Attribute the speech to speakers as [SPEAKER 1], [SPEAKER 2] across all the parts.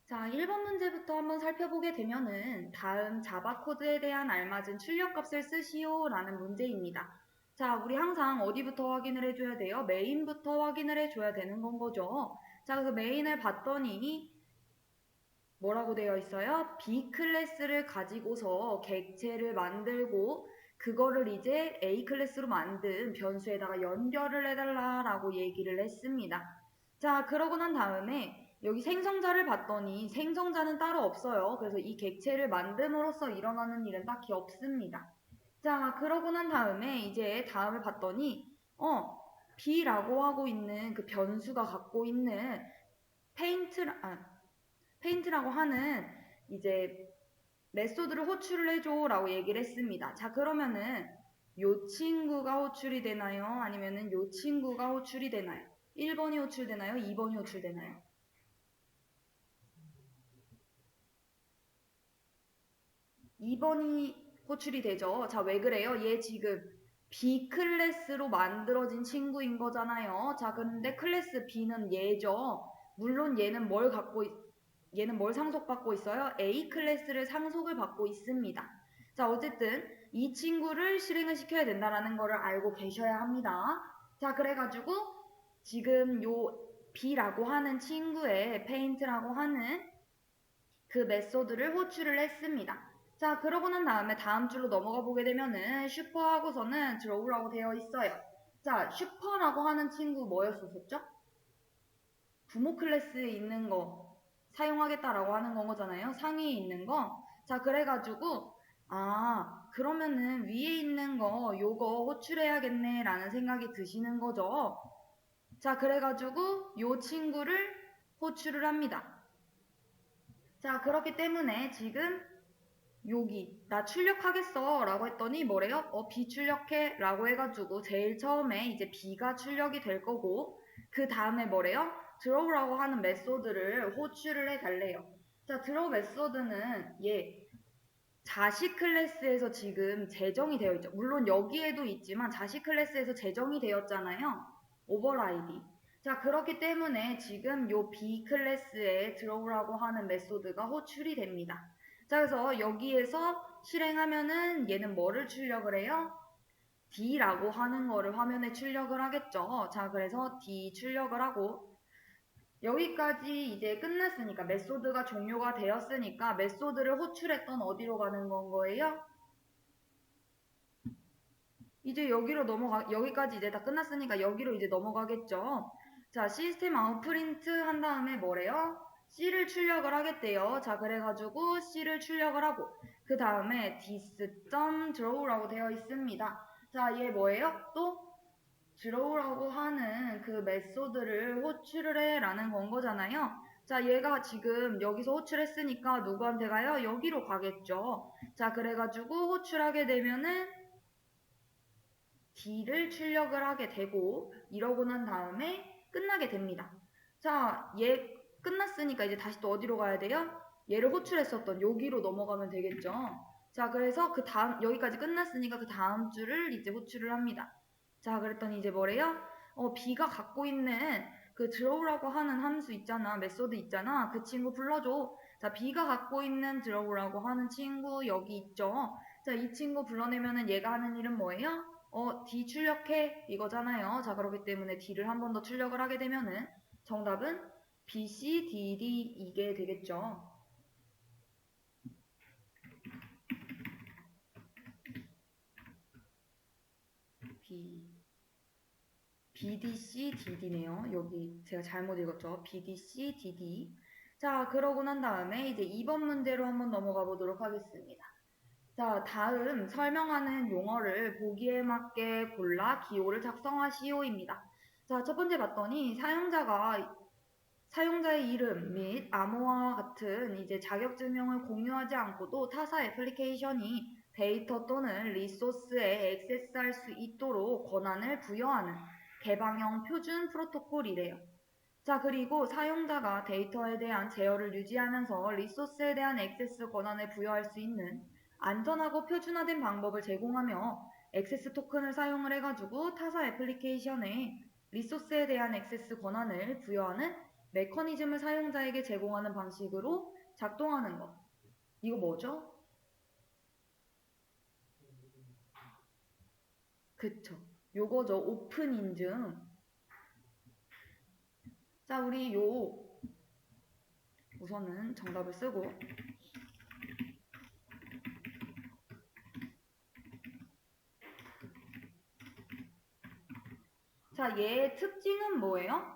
[SPEAKER 1] 자, 1번 문제부터 한번 살펴보게 되면은 다음 자바 코드에 대한 알맞은 출력값을 쓰시오 라는 문제입니다. 자, 우리 항상 어디부터 확인을 해줘야 돼요? 메인부터 확인을 해줘야 되는 건 거죠. 자, 그래서 메인을 봤더니 뭐라고 되어 있어요? B 클래스를 가지고서 객체를 만들고 그거를 이제 A 클래스로 만든 변수에다가 연결을 해달라라고 얘기를 했습니다. 자, 그러고 난 다음에 여기 생성자를 봤더니 생성자는 따로 없어요. 그래서 이 객체를 만듦으로써 일어나는 일은 딱히 없습니다. 자, 그러고 난 다음에 이제 다음을 봤더니 B라고 하고 있는 그 변수가 갖고 있는 페인트라고 하는 이제 메소드를 호출을 해줘라고 얘기를 했습니다. 자, 그러면은 요 친구가 호출이 되나요? 아니면은 요 친구가 호출이 되나요? 1번이 호출되나요? 2번이 호출되나요? 2번이 호출이 되죠. 자, 왜 그래요? 얘 지금 B 클래스로 만들어진 친구인 거잖아요. 자, 근데 클래스 B는 얘죠. 물론 얘는 뭘 상속받고 있어요? A 클래스를 상속을 받고 있습니다. 자, 어쨌든 이 친구를 실행을 시켜야 된다는 거를 알고 계셔야 합니다. 자, 그래가지고 지금 요 B라고 하는 친구의 페인트라고 하는 그 메소드를 호출을 했습니다. 자, 그러고 난 다음에 다음 줄로 넘어가 보게 되면은 슈퍼하고서는 드로우라고 되어 있어요. 자, 슈퍼라고 하는 친구 뭐였었죠? 부모 클래스에 있는 거 사용하겠다라고 하는 거잖아요. 상위에 있는 거. 자, 그래가지고 그러면은 위에 있는 거 요거 호출해야겠네 라는 생각이 드시는 거죠. 자, 그래가지고 요 친구를 호출을 합니다. 자, 그렇기 때문에 지금 여기 나 출력하겠어 라고 했더니 뭐래요? B 출력해 라고 해가지고 제일 처음에 이제 B가 출력이 될 거고 그 다음에 뭐래요? draw라고 하는 메소드를 호출을 해달래요. 자, draw 메소드는 자식 클래스에서 지금 제정이 되어 있죠. 물론 여기에도 있지만 자식 클래스에서 제정이 되었잖아요. 오버라이디. 자, 그렇기 때문에 지금 요 B 클래스에 draw라고 하는 메소드가 호출이 됩니다. 자, 그래서 여기에서 실행하면은 얘는 뭐를 출력을 해요? D라고 하는 거를 화면에 출력을 하겠죠. 자, 그래서 D 출력을 하고 여기까지 이제 끝났으니까 메소드가 종료가 되었으니까 메소드를 호출했던 어디로 가는 건 거예요? 이제 여기까지 이제 다 끝났으니까 여기로 이제 넘어가겠죠. 자, 시스템 아웃프린트 한 다음에 뭐래요? C를 출력을 하겠대요. 자, 그래가지고 C를 출력을 하고, 그 다음에 this.draw라고 되어 있습니다. 자, 얘 뭐예요? 또 draw라고 하는 그 메소드를 호출을 해 라는 건 거잖아요. 자, 얘가 지금 여기서 호출했으니까 누구한테 가요? 여기로 가겠죠. 자, 그래가지고 호출하게 되면은 D를 출력을 하게 되고 이러고 난 다음에 끝나게 됩니다. 자, 얘 끝났으니까 이제 다시 또 어디로 가야 돼요? 얘를 호출했었던 여기로 넘어가면 되겠죠. 자, 그래서 그 다음 여기까지 끝났으니까 그 다음 줄을 이제 호출을 합니다. 자, 그랬더니 이제 뭐래요? B가 갖고 있는 그 draw라고 하는 함수 있잖아, 메소드 있잖아. 그 친구 불러줘. 자, B가 갖고 있는 draw라고 하는 친구 여기 있죠. 자, 이 친구 불러내면은 얘가 하는 일은 뭐예요? D 출력해 이거잖아요. 자, 그렇기 때문에 D를 한 번 더 출력을 하게 되면은 정답은 B, C, D, D 이게 되겠죠. BDC, DD네요. 여기 제가 잘못 읽었죠. BDC, DD. 자, 그러고 난 다음에 이제 2번 문제로 한번 넘어가 보도록 하겠습니다. 자, 다음 설명하는 용어를 보기에 맞게 골라 기호를 작성하시오입니다. 자, 첫 번째 봤더니 사용자의 이름 및 암호와 같은 이제 자격증명을 공유하지 않고도 타사 애플리케이션이 데이터 또는 리소스에 액세스할 수 있도록 권한을 부여하는 개방형 표준 프로토콜이래요. 자, 그리고 사용자가 데이터에 대한 제어를 유지하면서 리소스에 대한 액세스 권한을 부여할 수 있는 안전하고 표준화된 방법을 제공하며 액세스 토큰을 사용을 해가지고 타사 애플리케이션에 리소스에 대한 액세스 권한을 부여하는 메커니즘을 사용자에게 제공하는 방식으로 작동하는 것. 이거 뭐죠? 그쵸. 요거죠. 오픈 인증. 자, 우리 우선은 정답을 쓰고. 자, 얘의 특징은 뭐예요?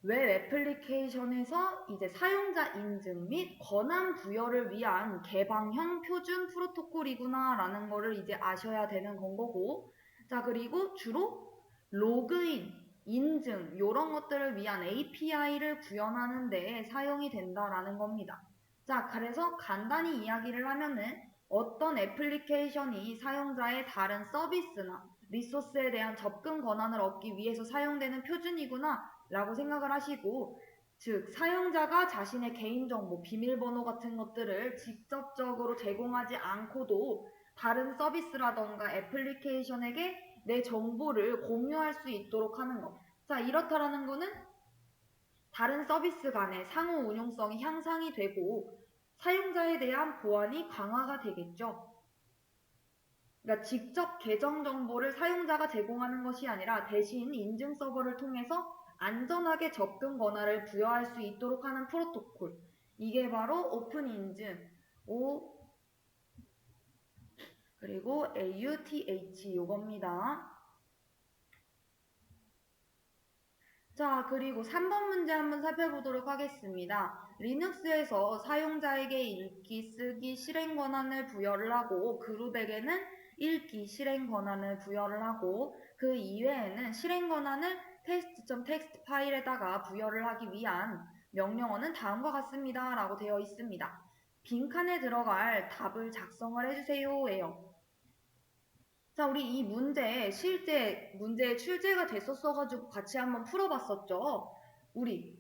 [SPEAKER 1] 웹 애플리케이션에서 이제 사용자 인증 및 권한 부여를 위한 개방형 표준 프로토콜이구나 라는 거를 이제 아셔야 되는 건 거고. 자, 그리고 주로 로그인, 인증 이런 것들을 위한 API를 구현하는 데 사용이 된다라는 겁니다. 자, 그래서 간단히 이야기를 하면은 어떤 애플리케이션이 사용자의 다른 서비스나 리소스에 대한 접근 권한을 얻기 위해서 사용되는 표준이구나 라고 생각을 하시고, 즉 사용자가 자신의 개인정보, 비밀번호 같은 것들을 직접적으로 제공하지 않고도 다른 서비스라던가 애플리케이션에게 내 정보를 공유할 수 있도록 하는 것. 자, 이렇다라는 거는 다른 서비스 간의 상호 운용성이 향상이 되고 사용자에 대한 보안이 강화가 되겠죠. 그러니까 직접 계정 정보를 사용자가 제공하는 것이 아니라 대신 인증 서버를 통해서 안전하게 접근 권한을 부여할 수 있도록 하는 프로토콜. 이게 바로 오픈 인증, O 그리고 AUTH 요겁니다. 자, 그리고 3번 문제 한번 살펴보도록 하겠습니다. 리눅스에서 사용자에게 읽기, 쓰기, 실행 권한을 부여를 하고 그룹에게는 읽기, 실행 권한을 부여를 하고 그 이외에는 실행 권한을 test.txt 파일에다가 부여를 하기 위한 명령어는 다음과 같습니다. 라고 되어 있습니다. 빈칸에 들어갈 답을 작성을 해주세요. 예요. 자, 우리 이 문제 실제 문제에 출제가 됐었어가지고 같이 한번 풀어봤었죠. 우리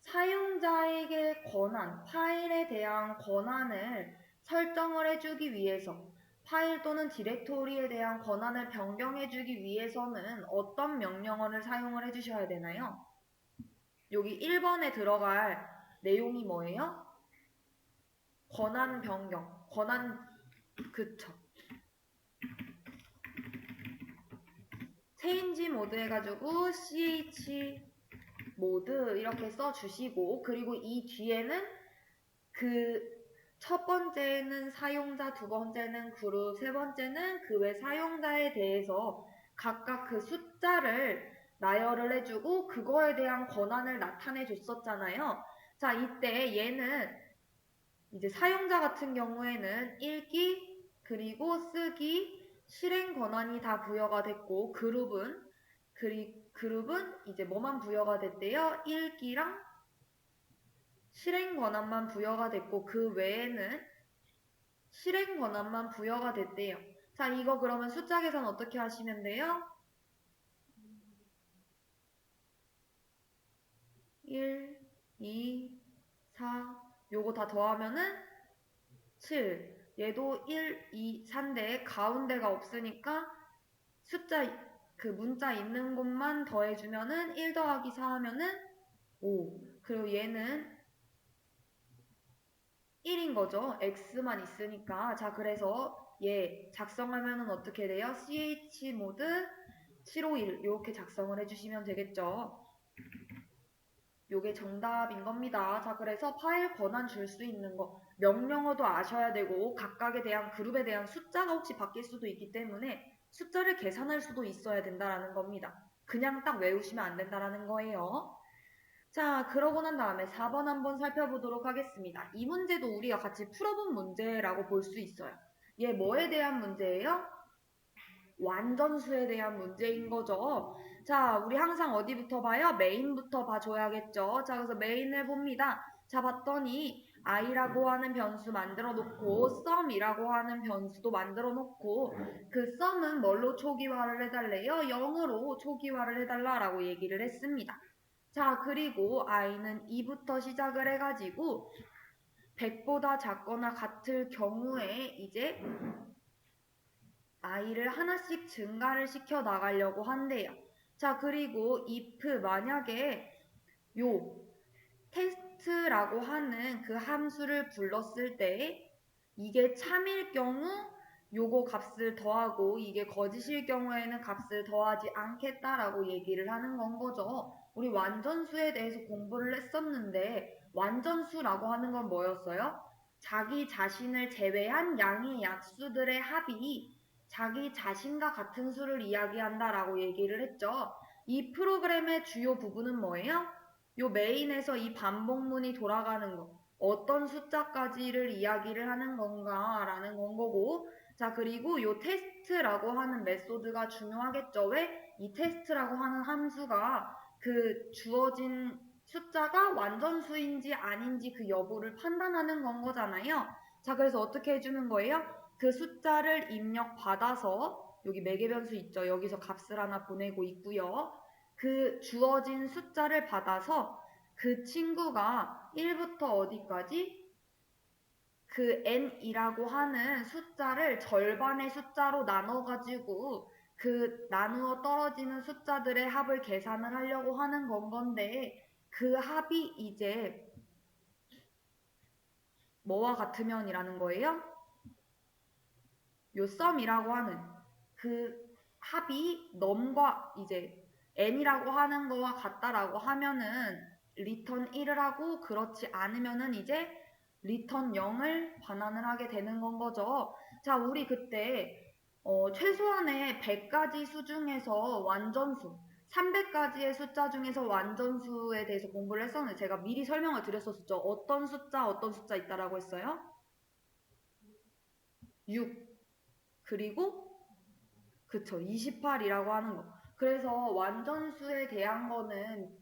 [SPEAKER 1] 사용자에게 권한, 파일에 대한 권한을 설정을 해주기 위해서 파일 또는 디렉토리에 대한 권한을 변경해주기 위해서는 어떤 명령어를 사용을 해주셔야 되나요? 여기 1번에 들어갈 내용이 뭐예요? 권한 변경, 그쵸. 체인지 모드 해가지고 ch 모드 이렇게 써주시고, 그리고 이 뒤에는 그 첫 번째는 사용자, 두 번째는 그룹, 세 번째는 그 외 사용자에 대해서 각각 그 숫자를 나열을 해주고 그거에 대한 권한을 나타내 줬었잖아요. 자, 이때 얘는 이제 사용자 같은 경우에는 읽기, 그리고 쓰기, 실행 권한이 다 부여가 됐고, 그룹은 이제 뭐만 부여가 됐대요? 읽기랑 실행 권한만 부여가 됐고, 그 외에는 실행 권한만 부여가 됐대요. 자, 이거 그러면 숫자 계산 어떻게 하시면 돼요? 1, 2, 4, 요거 다 더하면은 7. 얘도 1, 2, 4인데 가운데가 없으니까 숫자 그 문자 있는 곳만 더해주면은 1 더하기 4 하면은 5. 그리고 얘는 1인 거죠. x만 있으니까. 자, 그래서 얘 작성하면은 어떻게 돼요? chmod 751 이렇게 작성을 해주시면 되겠죠. 요게 정답인 겁니다. 자, 그래서 파일 권한 줄 수 있는 거 명령어도 아셔야 되고 각각에 대한 그룹에 대한 숫자가 혹시 바뀔 수도 있기 때문에 숫자를 계산할 수도 있어야 된다라는 겁니다. 그냥 딱 외우시면 안 된다라는 거예요. 자, 그러고 난 다음에 4번 한번 살펴보도록 하겠습니다. 이 문제도 우리가 같이 풀어본 문제라고 볼 수 있어요. 얘 뭐에 대한 문제예요? 완전수에 대한 문제인 거죠. 자, 우리 항상 어디부터 봐요? 메인부터 봐줘야겠죠. 자, 그래서 메인을 봅니다. 자, 봤더니 i라고 하는 변수 만들어 놓고 sum이라고 하는 변수도 만들어 놓고 그 sum은 뭘로 초기화를 해달래요? 0으로 초기화를 해달라라고 얘기를 했습니다. 자, 그리고 i는 2부터 시작을 해가지고 100보다 작거나 같을 경우에 이제 i를 하나씩 증가를 시켜 나가려고 한대요. 자, 그리고 if 만약에 요 테스트라고 하는 그 함수를 불렀을 때 이게 참일 경우 요거 값을 더하고 이게 거짓일 경우에는 값을 더하지 않겠다라고 얘기를 하는 건 거죠. 우리 완전수에 대해서 공부를 했었는데 완전수라고 하는 건 뭐였어요? 자기 자신을 제외한 양의 약수들의 합이 자기 자신과 같은 수를 이야기한다라고 얘기를 했죠. 이 프로그램의 주요 부분은 뭐예요? 요 메인에서 이 반복문이 돌아가는 거. 어떤 숫자까지를 이야기를 하는 건가라는 건 거고, 자, 그리고 요 테스트라고 하는 메소드가 중요하겠죠. 왜? 이 테스트라고 하는 함수가 그 주어진 숫자가 완전수인지 아닌지 그 여부를 판단하는 건 거잖아요. 자, 그래서 어떻게 해주는 거예요? 그 숫자를 입력받아서 여기 매개변수 있죠. 여기서 값을 하나 보내고 있고요. 그 주어진 숫자를 받아서 그 친구가 1부터 어디까지? 그 n이라고 하는 숫자를 절반의 숫자로 나눠가지고 그 나누어 떨어지는 숫자들의 합을 계산을 하려고 하는 건데 그 합이 이제 뭐와 같으면이라는 거예요? 요 썸이라고 하는 그 합이 넘과 이제 n이라고 하는 거와 같다라고 하면은 리턴 1을 하고 그렇지 않으면은 이제 리턴 0을 반환을 하게 되는 건 거죠. 자, 우리 그때 최소한의 100가지 수 중에서 완전수 300가지의 숫자 중에서 완전수에 대해서 공부를 했었는데 제가 미리 설명을 드렸었죠. 어떤 숫자 있다라고 했어요? 6 그리고 그쵸. 28이라고 하는 거. 그래서 완전수에 대한 거는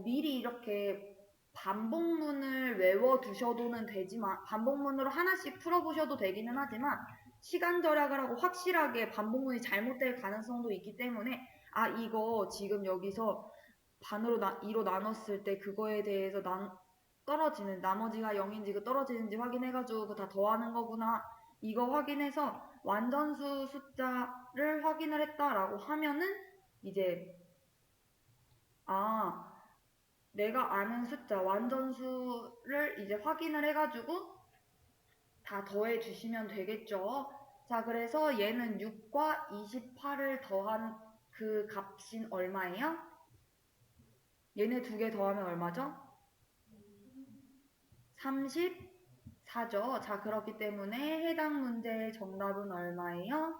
[SPEAKER 1] 미리 이렇게 반복문을 외워두셔도는 되지만 반복문으로 하나씩 풀어보셔도 되기는 하지만 시간 절약을 하고 확실하게 반복문이 잘못될 가능성도 있기 때문에 아 이거 지금 여기서 반으로 2로 나눴을 때 그거에 대해서 떨어지는 나머지가 0인지 그 떨어지는지 확인해가지고 그거 다 더하는 거구나 이거 확인해서 완전수 숫자를 확인을 했다라고 하면은 이제 아 내가 아는 숫자 완전수를 이제 확인을 해가지고 다 더해 주시면 되겠죠. 자 그래서 얘는 6과 28을 더한 그 값인 얼마예요? 얘네 두 개 더하면 얼마죠? 34죠. 자 그렇기 때문에 해당 문제의 정답은 얼마예요?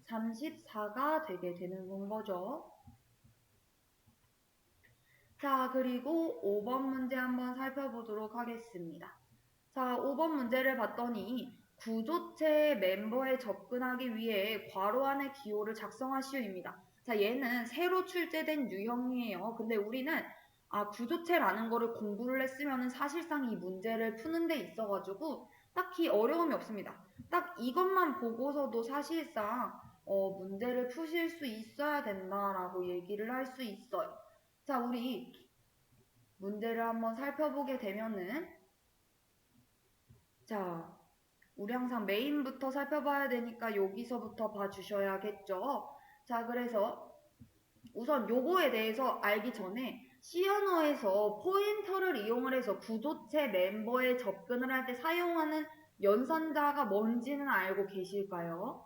[SPEAKER 1] 34가 되게 되는 건 거죠. 자, 그리고 5번 문제 한번 살펴보도록 하겠습니다. 자, 5번 문제를 봤더니 구조체 멤버에 접근하기 위해 괄호 안의 기호를 작성하시오입니다. 자, 얘는 새로 출제된 유형이에요. 근데 우리는 구조체라는 거를 공부를 했으면 사실상 이 문제를 푸는 데 있어가지고 딱히 어려움이 없습니다. 딱 이것만 보고서도 사실상 문제를 푸실 수 있어야 된다라고 얘기를 할 수 있어요. 자, 우리 문제를 한번 살펴보게 되면은 자, 우리 항상 메인부터 살펴봐야 되니까 여기서부터 봐주셔야겠죠. 자, 그래서 우선 요거에 대해서 알기 전에 C 언어에서 포인터를 이용을 해서 구조체 멤버에 접근을 할 때 사용하는 연산자가 뭔지는 알고 계실까요?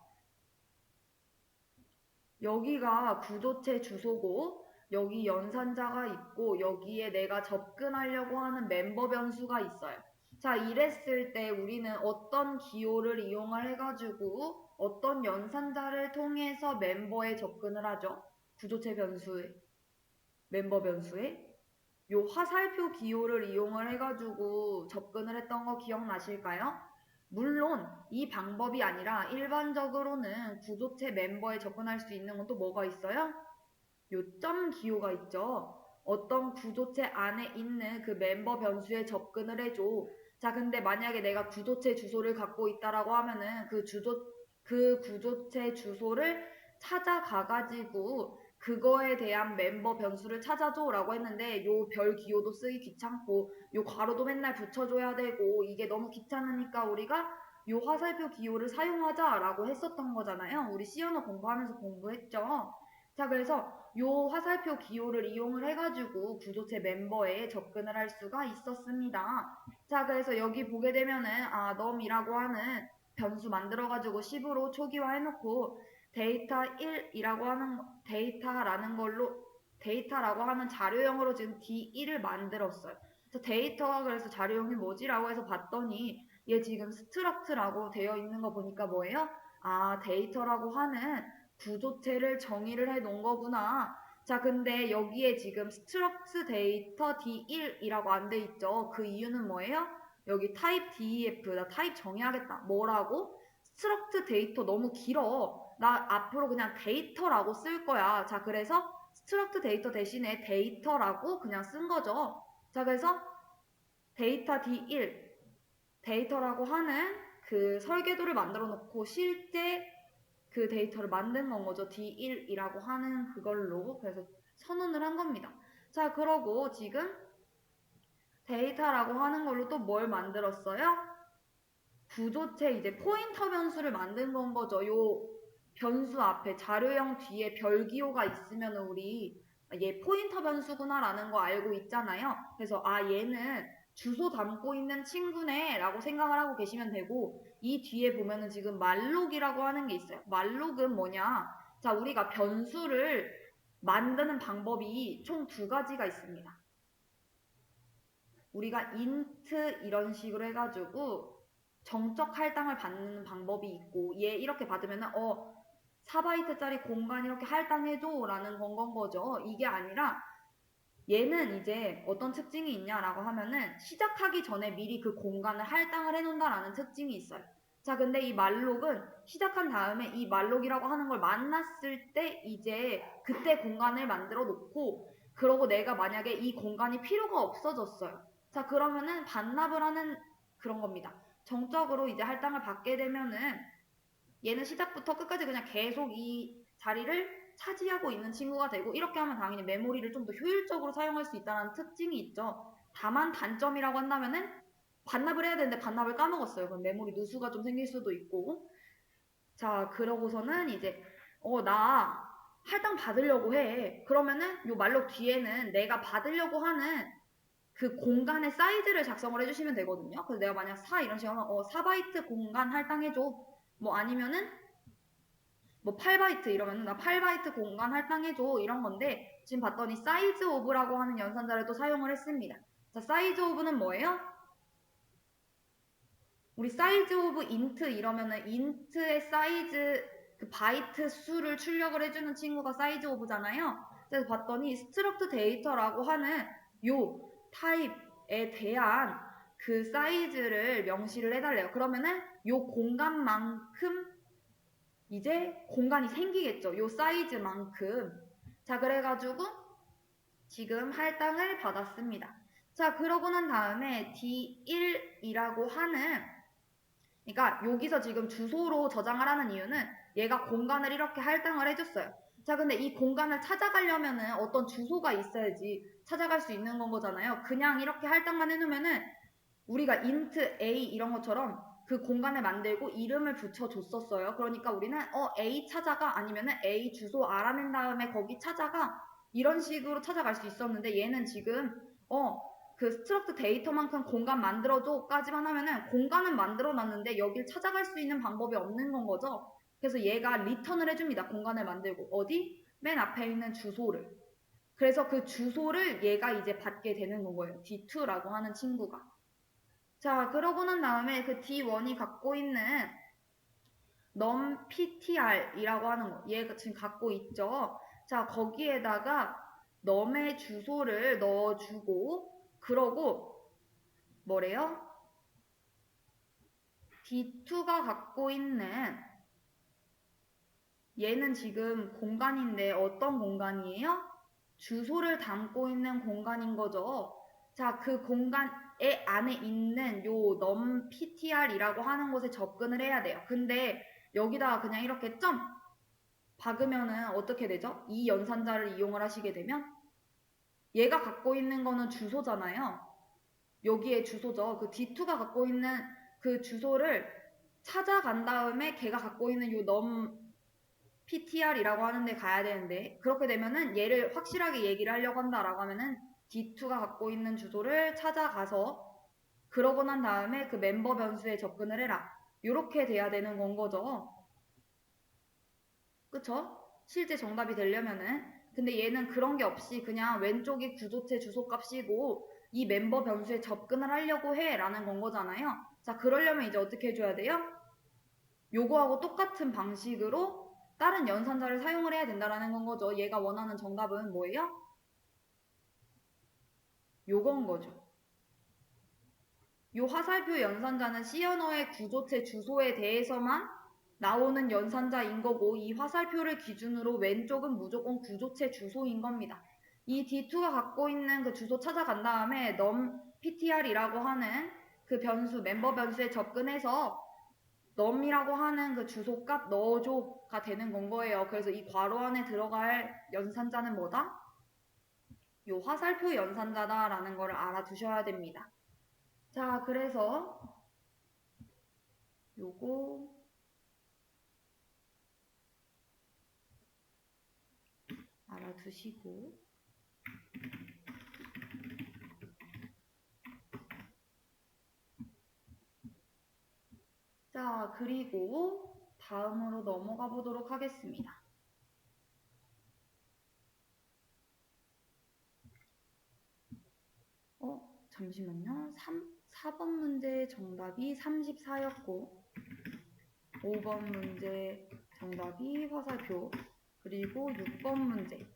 [SPEAKER 1] 여기가 구조체 주소고 여기 연산자가 있고 여기에 내가 접근하려고 하는 멤버 변수가 있어요. 자, 이랬을 때 우리는 어떤 기호를 이용을 해가지고 어떤 연산자를 통해서 멤버에 접근을 하죠. 구조체 변수에, 멤버 변수에. 요 화살표 기호를 이용을 해가지고 접근을 했던 거 기억나실까요? 물론 이 방법이 아니라 일반적으로는 구조체 멤버에 접근할 수 있는 건 또 뭐가 있어요? 요 점 기호가 있죠. 어떤 구조체 안에 있는 그 멤버 변수에 접근을 해줘. 자, 근데 만약에 내가 구조체 주소를 갖고 있다라고 하면은 그 구조체 주소를 찾아가가지고 그거에 대한 멤버 변수를 찾아줘라고 했는데 요 별 기호도 쓰기 귀찮고 요 괄호도 맨날 붙여줘야 되고 이게 너무 귀찮으니까 우리가 요 화살표 기호를 사용하자라고 했었던 거잖아요. 우리 C 언어 공부하면서 공부했죠. 자, 그래서 요 화살표 기호를 이용을 해가지고 구조체 멤버에 접근을 할 수가 있었습니다. 자, 그래서 여기 보게 되면은, num이라고 하는 변수 만들어가지고 10으로 초기화해놓고 데이터 1이라고 하는, 데이터라고 하는 자료형으로 지금 D1을 만들었어요. 그래서 데이터가 그래서 자료형이 뭐지라고 해서 봤더니 얘 지금 스트럭트라고 되어 있는 거 보니까 뭐예요? 데이터라고 하는 구조체를 정의를 해 놓은 거구나. 자, 근데 여기에 지금 struct data D1이라고 안 돼 있죠. 그 이유는 뭐예요? 여기 type def, 나 타입 정의하겠다. 뭐라고? struct data 너무 길어. 나 앞으로 그냥 데이터라고 쓸 거야. 자, 그래서 struct data 대신에 데이터라고 그냥 쓴 거죠. 자, 그래서 데이터 D1, 데이터라고 하는 그 설계도를 만들어 놓고 실제 그 데이터를 만든 건 거죠. D1이라고 하는 그걸로. 그래서 선언을 한 겁니다. 자, 그러고 지금 데이터라고 하는 걸로 또 뭘 만들었어요? 구조체 이제 포인터 변수를 만든 건 거죠. 요 변수 앞에 자료형 뒤에 별기호가 있으면 우리 얘 포인터 변수구나 라는 거 알고 있잖아요. 그래서 얘는 주소 담고 있는 친구네 라고 생각을 하고 계시면 되고, 이 뒤에 보면은 지금 말록이라고 하는 게 있어요. 말록은 뭐냐? 자, 우리가 변수를 만드는 방법이 총 두 가지가 있습니다. 우리가 int 이런 식으로 해가지고 정적 할당을 받는 방법이 있고, 얘 이렇게 받으면은 4바이트짜리 공간 이렇게 할당해줘 라는 건 거죠. 이게 아니라 얘는 이제 어떤 특징이 있냐라고 하면은 시작하기 전에 미리 그 공간을 할당을 해놓는다라는 특징이 있어요. 자, 근데 이 말록은 시작한 다음에 이 말록이라고 하는 걸 만났을 때 이제 그때 공간을 만들어 놓고, 그러고 내가 만약에 이 공간이 필요가 없어졌어요. 자, 그러면은 반납을 하는 그런 겁니다. 정적으로 이제 할당을 받게 되면은 얘는 시작부터 끝까지 그냥 계속 이 자리를 차지하고 있는 친구가 되고, 이렇게 하면 당연히 메모리를 좀 더 효율적으로 사용할 수 있다는 특징이 있죠. 다만 단점이라고 한다면은 반납을 해야 되는데 반납을 까먹었어요. 그럼 메모리 누수가 좀 생길 수도 있고. 자, 그러고서는 이제 나 할당 받으려고 해. 그러면은 요 말록 뒤에는 내가 받으려고 하는 그 공간의 사이즈를 작성을 해주시면 되거든요. 그래서 내가 만약 4 이런 식으로 하면 4바이트 공간 할당해줘. 뭐 아니면은 뭐 8바이트 이러면 나 8바이트 공간 할당해줘 이런 건데, 지금 봤더니 사이즈 오브라고 하는 연산자를 또 사용을 했습니다. 자, 사이즈 오브는 뭐예요? 우리 사이즈 오브 인트 이러면은 인트의 사이즈 그 바이트 수를 출력을 해주는 친구가 사이즈 오브잖아요. 그래서 봤더니 스트럭트 데이터라고 하는 요 타입에 대한 그 사이즈를 명시를 해달래요. 그러면은 요 공간만큼 이제 공간이 생기겠죠. 요 사이즈만큼. 자, 그래가지고 지금 할당을 받았습니다. 자, 그러고 난 다음에 D1이라고 하는, 그러니까 여기서 지금 주소로 저장을 하는 이유는 얘가 공간을 이렇게 할당을 해줬어요. 자, 근데 이 공간을 찾아가려면은 어떤 주소가 있어야지 찾아갈 수 있는 건 거잖아요. 그냥 이렇게 할당만 해놓으면은 우리가 int a 이런 것처럼 그 공간을 만들고 이름을 붙여줬었어요. 그러니까 우리는 a 찾아가 아니면은 a 주소 알아낸 다음에 거기 찾아가 이런 식으로 찾아갈 수 있었는데, 얘는 지금 그 스트럭트 데이터만큼 공간 만들어줘까지만 하면은 공간은 만들어놨는데 여길 찾아갈 수 있는 방법이 없는 건 거죠. 그래서 얘가 리턴을 해줍니다. 공간을 만들고 어디? 맨 앞에 있는 주소를. 그래서 그 주소를 얘가 이제 받게 되는 거예요. D2라고 하는 친구가. 자, 그러고 난 다음에 그 D1이 갖고 있는 numptr이라고 하는 거, 얘가 지금 갖고 있죠. 자, 거기에다가 num의 주소를 넣어주고, 그러고 뭐래요? D2가 갖고 있는, 얘는 지금 공간인데 어떤 공간이에요? 주소를 담고 있는 공간인 거죠. 자, 그 공간에 안에 있는 요 numptr이라고 하는 곳에 접근을 해야 돼요. 근데 여기다가 그냥 이렇게 점 박으면은 어떻게 되죠? 이 연산자를 이용을 하시게 되면 얘가 갖고 있는 거는 주소잖아요. 여기에 주소죠. 그 D2가 갖고 있는 그 주소를 찾아간 다음에 걔가 갖고 있는 요 PTR이라고 하는데 가야 되는데 그렇게 되면은 얘를 확실하게 얘기를 하려고 한다라고 하면은 D2가 갖고 있는 주소를 찾아가서 그러고 난 다음에 그 멤버 변수에 접근을 해라. 요렇게 돼야 되는 건 거죠. 그쵸? 실제 정답이 되려면은. 근데 얘는 그런 게 없이 그냥 왼쪽이 구조체 주소값이고 이 멤버 변수에 접근을 하려고 해 라는 건 거잖아요. 자, 그러려면 이제 어떻게 해줘야 돼요? 요거하고 똑같은 방식으로 다른 연산자를 사용을 해야 된다라는 건 거죠. 얘가 원하는 정답은 뭐예요? 요건 거죠. 요 화살표 연산자는 C 언어의 구조체 주소에 대해서만 나오는 연산자인 거고 이 화살표를 기준으로 왼쪽은 무조건 구조체 주소인 겁니다. 이 D2가 갖고 있는 그 주소 찾아간 다음에 num ptr이라고 하는 그 변수, 멤버 변수에 접근해서 num이라고 하는 그 주소값 넣어줘가 되는 건 거예요. 그래서 이 괄호 안에 들어갈 연산자는 뭐다? 요 화살표 연산자다라는 거를 알아두셔야 됩니다. 자, 그래서 요거 알아두시고 자, 그리고 다음으로 넘어가 보도록 하겠습니다. 잠시만요. 4번 문제 정답이 34였고 5번 문제 정답이 화살표 그리고 6번 문제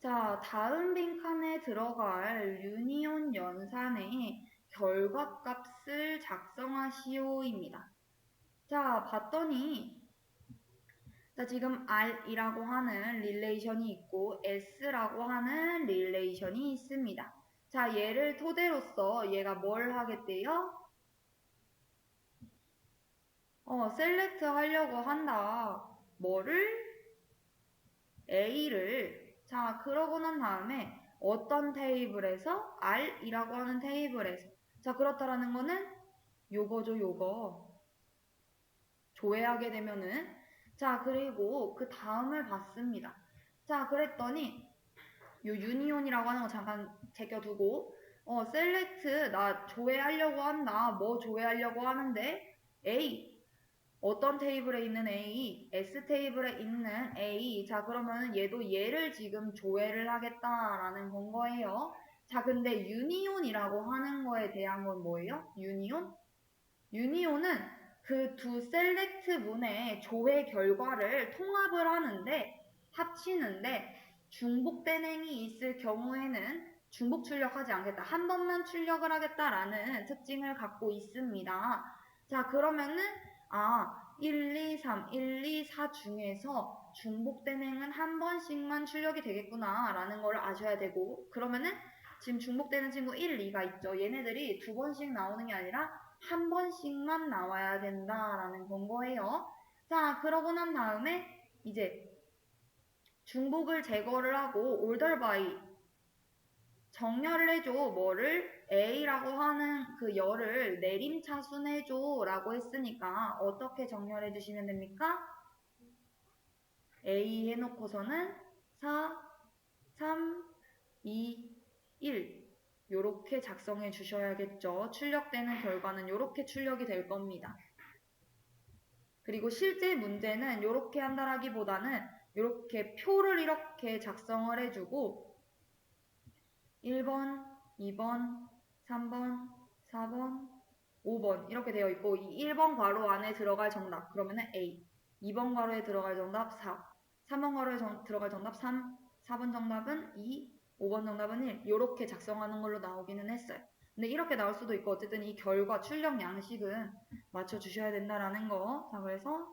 [SPEAKER 1] 자, 다음 빈칸에 들어갈 유니온 연산의 결과값을 작성하시오입니다. 자, 봤더니 자, 지금 R이라고 하는 릴레이션이 있고 S라고 하는 릴레이션이 있습니다. 자, 얘를 토대로서 얘가 뭘 하겠대요? 셀렉트 하려고 한다. 뭐를? A를. 자, 그러고 난 다음에 어떤 테이블에서? R이라고 하는 테이블에서. 자, 그렇다라는 거는 요거죠, 요거. 조회하게 되면은. 자, 그리고 그 다음을 봤습니다. 자, 그랬더니 요 유니온이라고 하는 거 잠깐 제껴두고 셀렉트 나 조회하려고 한다. 뭐 조회하려고 하는데 A 어떤 테이블에 있는 A, S 테이블에 있는 A. 자, 그러면은 얘도 얘를 지금 조회를 하겠다라는 건 거예요. 자, 근데 유니온이라고 하는 거에 대한 건 뭐예요? 유니온? 유니온은 그 두 셀렉트 문의 조회 결과를 통합을 하는데 합치는데 중복 대행이 있을 경우에는 중복 출력하지 않겠다. 한 번만 출력을 하겠다라는 특징을 갖고 있습니다. 자, 그러면은 1, 2, 3, 1, 2, 4 중에서 중복 대행은 한 번씩만 출력이 되겠구나 라는 걸 아셔야 되고 그러면은 지금 중복되는 친구 1, 2가 있죠. 얘네들이 두 번씩 나오는 게 아니라 한 번씩만 나와야 된다라는 건 거예요. 자, 그러고 난 다음에 이제 중복을 제거를 하고 order by 정렬을 해줘. 뭐를? A라고 하는 그 열을 내림차순해줘 라고 했으니까 어떻게 정렬해 주시면 됩니까? A 해놓고서는 4, 3, 2, 1 요렇게 작성해 주셔야겠죠. 출력되는 결과는 요렇게 출력이 될 겁니다. 그리고 실제 문제는 요렇게 한다라기보다는 요렇게 표를 이렇게 작성을 해주고 1번, 2번, 3번, 4번, 5번 이렇게 되어 있고 이 1번 괄호 안에 들어갈 정답 그러면은 A 2번 괄호에 들어갈 정답 4 3번 괄호에 들어갈 정답 3 4번 정답은 2 5번 정답은 1 이렇게 작성하는 걸로 나오기는 했어요. 근데 이렇게 나올 수도 있고 어쨌든 이 결과 출력 양식은 맞춰주셔야 된다라는 거. 자, 그래서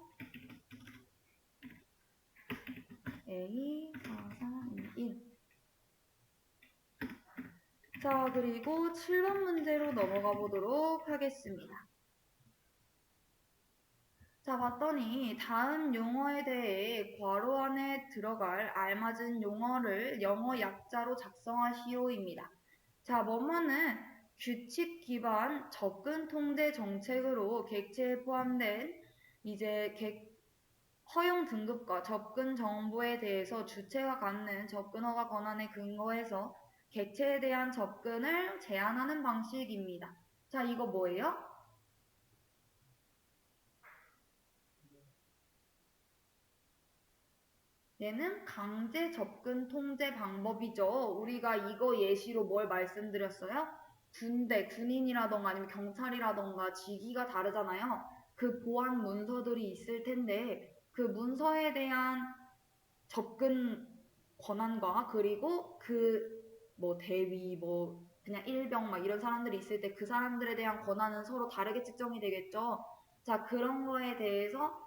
[SPEAKER 1] A 4, 4, 2, 1 자, 그리고 7번 문제로 넘어가 보도록 하겠습니다. 자, 봤더니 다음 용어에 대해 괄호 안에 들어갈 알맞은 용어를 영어 약자로 작성하시오입니다. 자, 뭐뭐는 규칙 기반 접근 통제 정책으로 객체에 포함된 이제 허용 등급과 접근 정보에 대해서 주체가 갖는 접근허가 권한에 근거해서 객체에 대한 접근을 제한하는 방식입니다. 자, 이거 뭐예요? 얘는 강제 접근 통제 방법이죠. 우리가 이거 예시로 뭘 말씀드렸어요? 군인이라던가 아니면 경찰이라던가 직위가 다르잖아요. 그 보안 문서들이 있을 텐데 그 문서에 대한 접근 권한과 그리고 그 뭐 대위 뭐 그냥 일병 막 이런 사람들이 있을 때 그 사람들에 대한 권한은 서로 다르게 측정이 되겠죠. 자, 그런 거에 대해서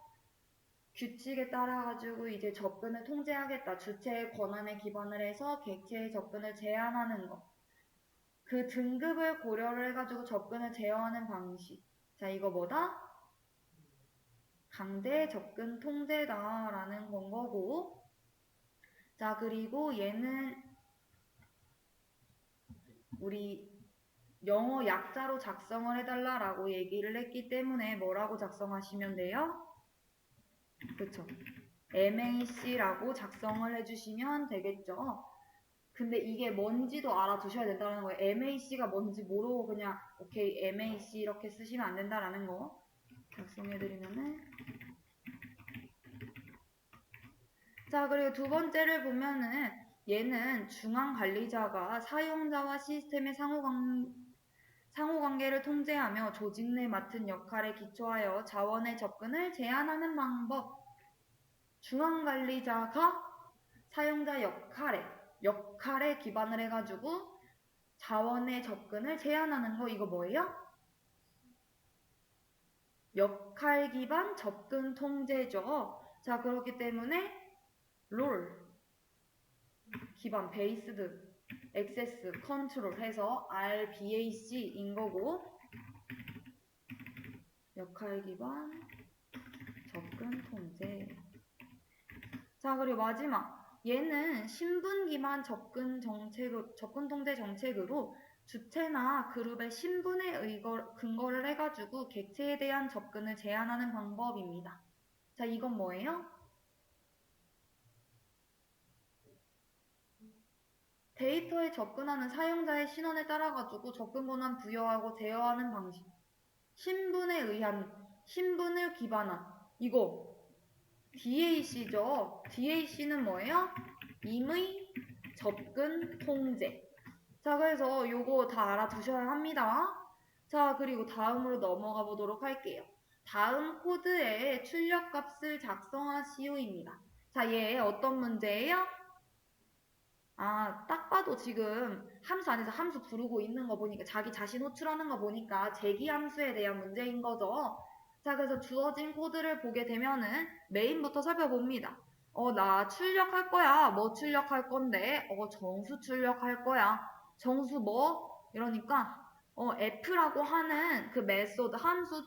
[SPEAKER 1] 규칙에 따라 가지고 이제 접근을 통제하겠다. 주체의 권한에 기반을 해서 객체의 접근을 제한하는 것. 그 등급을 고려를 해가지고 접근을 제어하는 방식. 자, 이거 뭐다? 강제 접근 통제다라는 건 거고. 자, 그리고 얘는 우리 영어 약자로 작성을 해달라라고 얘기를 했기 때문에 뭐라고 작성하시면 돼요? 그쵸. MAC라고 작성을 해주시면 되겠죠. 근데 이게 뭔지도 알아두셔야 된다는 거예요. MAC가 뭔지 모르고 그냥 오케이 MAC 이렇게 쓰시면 안 된다라는 거 작성해드리면은 자, 그리고 두 번째를 보면은 얘는 중앙관리자가 사용자와 시스템의 상호관계를 통제하며 조직 내 맡은 역할에 기초하여 자원의 접근을 제한하는 방법. 중앙관리자가 사용자 역할에 기반을 해가지고 자원의 접근을 제한하는 거 이거 뭐예요? 역할 기반 접근 통제죠. 자, 그렇기 때문에 롤 기반 베이스드 액세스 컨트롤 해서 RBAC인 거고 역할 기반 접근 통제. 자, 그리고 마지막 얘는 신분 기반 접근 통제 정책으로 주체나 그룹의 신분에 근거를 해가지고 객체에 대한 접근을 제한하는 방법입니다. 자, 이건 뭐예요? 데이터에 접근하는 사용자의 신원에 따라가지고 접근 권한 부여하고 제어하는 방식. 신분을 기반한. 이거 DAC죠. DAC는 뭐예요? 임의 접근 통제. 자, 그래서 요거 다 알아두셔야 합니다. 자, 그리고 다음으로 넘어가 보도록 할게요. 다음 코드의 출력값을 작성하시오입니다. 자, 얘 어떤 문제예요? 아, 딱 봐도 지금 함수 안에서 함수 부르고 있는 거 보니까 자기 자신 호출하는 거 보니까 제기 함수에 대한 문제인 거죠. 자, 그래서 주어진 코드를 보게 되면은 메인부터 살펴봅니다. 나 출력할 거야. 뭐 출력할 건데? 정수 출력할 거야. 정수 뭐? 이러니까 f라고 하는 그 메소드 함수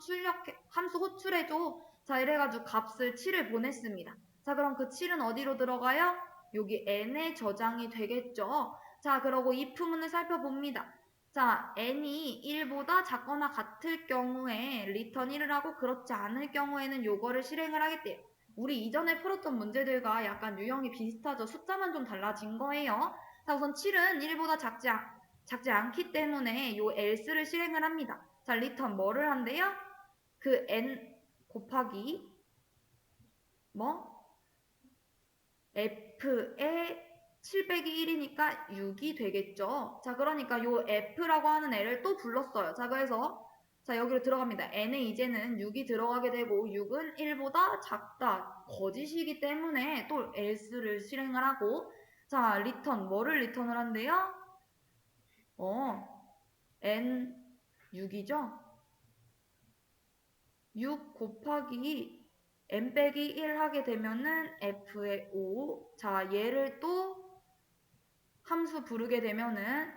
[SPEAKER 1] 호출해줘. 자, 이래가지고 값을 7을 보냈습니다. 자, 그럼 그 7은 어디로 들어가요? 여기 n에 저장이 되겠죠. 자, 그러고 if문을 살펴봅니다. 자, n이 1보다 작거나 같을 경우에 return 1을 하고 그렇지 않을 경우에는 요거를 실행을 하겠대요. 우리 이전에 풀었던 문제들과 약간 유형이 비슷하죠. 숫자만 좀 달라진 거예요. 자, 우선 7은 1보다 작지 않기 때문에 요 else를 실행을 합니다. 자, return 뭐를 한대요? 그 n 곱하기 뭐? f에 7 빼기 1이니까 6이 되겠죠. 자, 그러니까 요 f라고 하는 애를 또 불렀어요. 자, 그래서 자, 여기로 들어갑니다. n에 이제는 6이 들어가게 되고 6은 1보다 작다. 거짓이기 때문에 또 else를 실행을 하고 자, return 뭐를 리턴을 한대요? n 6이죠? 6 곱하기 n 빼기 1 하게 되면은 f의 5. 자, 얘를 또 함수 부르게 되면은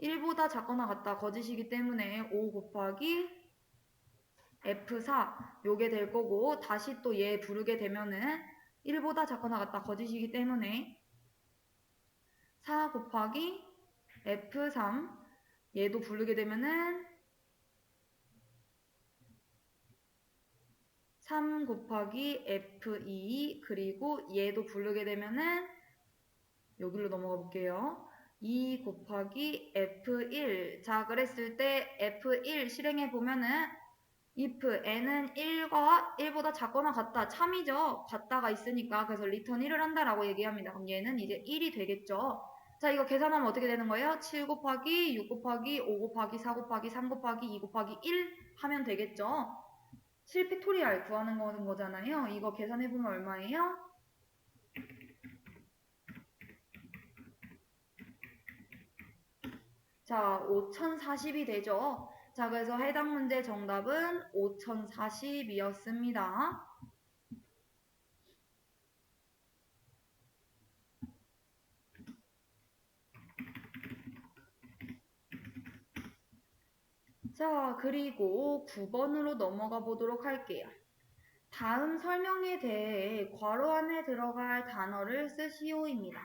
[SPEAKER 1] 1보다 작거나 같다 거짓이기 때문에 5 곱하기 F4 요게 될 거고 다시 또 얘 부르게 되면은 1보다 작거나 같다 거짓이기 때문에 4 곱하기 F3 얘도 부르게 되면은 3 곱하기 F2 그리고 얘도 부르게 되면은 여기로 넘어가 볼게요. 2 곱하기 F1 자 그랬을 때 F1 실행해 보면은 if n은 1과 1보다 작거나 같다 참이죠. 같다가 있으니까 그래서 return 1을 한다라고 얘기합니다. 그럼 얘는 이제 1이 되겠죠. 자 이거 계산하면 어떻게 되는 거예요? 7 곱하기 6 곱하기 5 곱하기 4 곱하기 3 곱하기 2 곱하기 1 하면 되겠죠. 7팩토리알 구하는 거잖아요. 이거 계산해보면 얼마예요? 자, 5040이 되죠. 자, 그래서 해당 문제 정답은 5040이었습니다. 자, 그리고 9번으로 넘어가 보도록 할게요. 다음 설명에 대해 괄호 안에 들어갈 단어를 쓰시오입니다.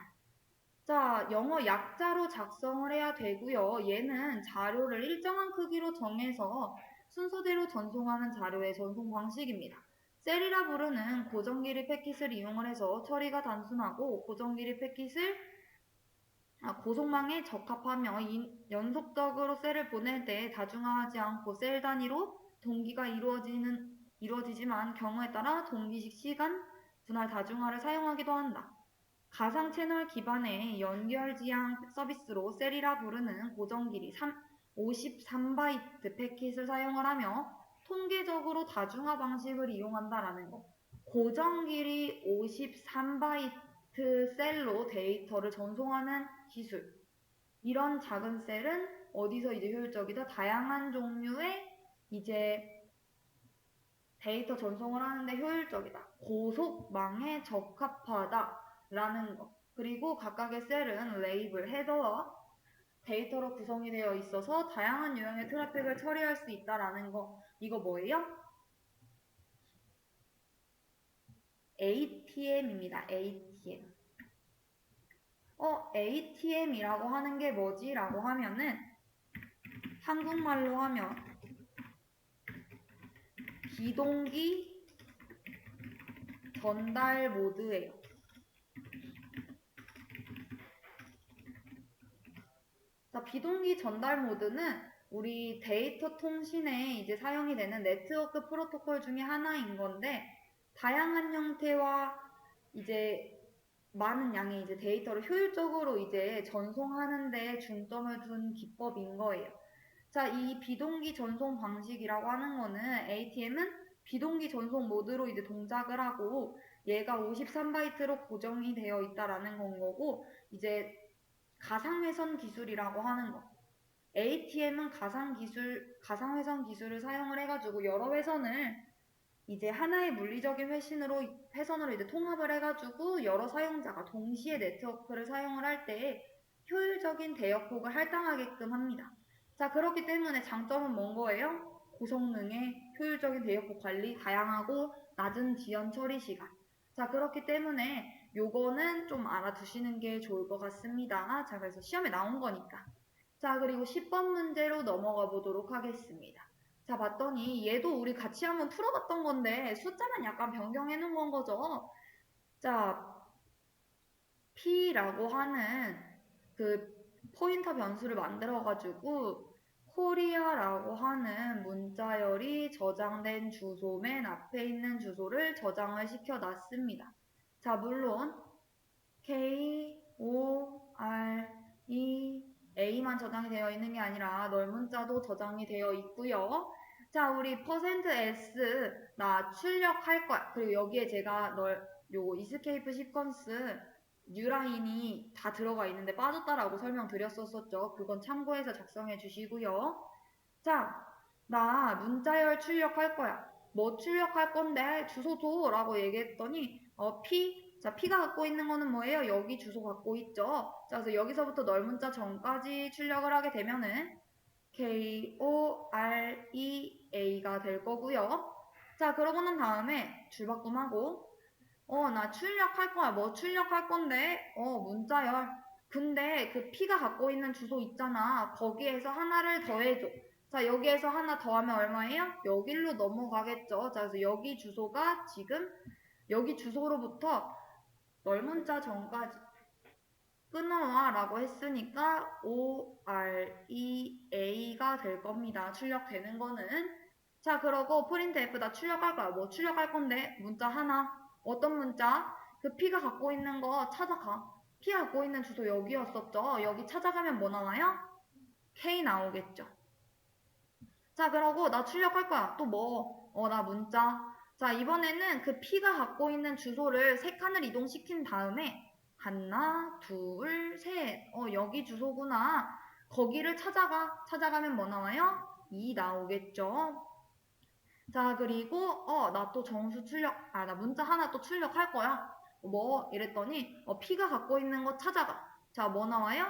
[SPEAKER 1] 자, 영어 약자로 작성을 해야 되고요. 얘는 자료를 일정한 크기로 정해서 순서대로 전송하는 자료의 전송 방식입니다. 셀이라 부르는 고정 길이 패킷을 이용을 해서 처리가 단순하고 고정 길이 패킷을 고속망에 적합하며 연속적으로 셀을 보낼 때 다중화하지 않고 셀 단위로 동기가 이루어지지만 경우에 따라 동기식 시간 분할 다중화를 사용하기도 한다. 가상 채널 기반의 연결 지향 서비스로 셀이라 부르는 고정 길이 53바이트 패킷을 사용을 하며 통계적으로 다중화 방식을 이용한다라는 거. 고정 길이 53바이트 셀로 데이터를 전송하는 기술. 이런 작은 셀은 어디서 이제 효율적이다? 다양한 종류의 이제 데이터 전송을 하는데 효율적이다. 고속망에 적합하다라는 거. 그리고 각각의 셀은 레이블, 헤더와 데이터로 구성이 되어 있어서 다양한 유형의 트래픽을 처리할 수 있다라는 거. 이거 뭐예요? ATM입니다. ATM. ATM이라고 하는 게 뭐지? 라고 하면은 한국말로 하면 비동기 전달 모드예요. 자, 비동기 전달 모드는 우리 데이터 통신에 이제 사용이 되는 네트워크 프로토콜 중에 하나인 건데 다양한 형태와 이제 많은 양의 이제 데이터를 효율적으로 이제 전송하는 데 중점을 둔 기법인 거예요. 자, 이 비동기 전송 방식이라고 하는 거는 ATM은 비동기 전송 모드로 이제 동작을 하고 얘가 53바이트로 고정이 되어 있다라는 건 거고 이제 가상회선 기술이라고 하는 거. ATM은 가상회선 기술을 사용을 해가지고 여러 회선을 이제 하나의 물리적인 회선으로 이제 통합을 해가지고 여러 사용자가 동시에 네트워크를 사용을 할 때 효율적인 대역폭을 할당하게끔 합니다. 자, 그렇기 때문에 장점은 뭔 거예요? 고성능의 효율적인 대역폭 관리, 다양하고 낮은 지연 처리 시간. 자, 그렇기 때문에 요거는 좀 알아두시는 게 좋을 것 같습니다. 자, 그래서 시험에 나온 거니까. 자, 그리고 10번 문제로 넘어가 보도록 하겠습니다. 자, 봤더니 얘도 우리 같이 한번 풀어봤던 건데 숫자만 약간 변경해 놓은 건 거죠. 자, P라고 하는 그 포인터 변수를 만들어가지고 코리아라고 하는 문자열이 저장된 주소 맨 앞에 있는 주소를 저장을 시켜놨습니다. 자, 물론 A만 저장이 되어 있는 게 아니라 널문자도 저장이 되어 있고요. 자, 우리 %s 나 출력할 거야. 그리고 여기에 제가 요거 이스케이프 시퀀스 뉴라인이 다 들어가 있는데 빠졌다라고 설명드렸었죠. 그건 참고해서 작성해 주시고요. 자, 나 문자열 출력할 거야. 뭐 출력할 건데 주소 줘 라고 얘기했더니 자, P가 갖고 있는 거는 뭐예요? 여기 주소 갖고 있죠. 자, 그래서 여기서부터 널문자 전까지 출력을 하게 되면은 KOREA가 될 거고요. 자, 그러고 난 다음에 줄바꿈하고 나 출력할 거야. 뭐 출력할 건데? 문자열. 근데 그 P가 갖고 있는 주소 있잖아. 거기에서 하나를 더해줘. 자, 여기에서 하나 더하면 얼마예요? 여기로 넘어가겠죠. 자, 그래서 여기 주소가 지금 여기 주소로부터 넓은 자 전까지 끊어와 라고 했으니까 OREA가 될 겁니다. 출력되는 거는. 자, 그러고 printf다 출력할 거야. 뭐 출력할 건데 문자 하나. 어떤 문자? 그 P가 갖고 있는 거 찾아가. P 갖고 있는 주소 여기였었죠. 여기 찾아가면 뭐 나와요? K 나오겠죠. 자, 그러고 나 출력할 거야. 또 뭐? 나 문자. 자, 이번에는 그 P가 갖고 있는 주소를 3칸을 이동시킨 다음에 하나, 둘, 셋. 여기 주소구나. 거기를 찾아가. 찾아가면 뭐 나와요? 2 나오겠죠. 자, 그리고 나 또 정수 출력. 나 문자 하나 또 출력할 거야. 뭐? 이랬더니 P가 갖고 있는 거 찾아가. 자, 뭐 나와요?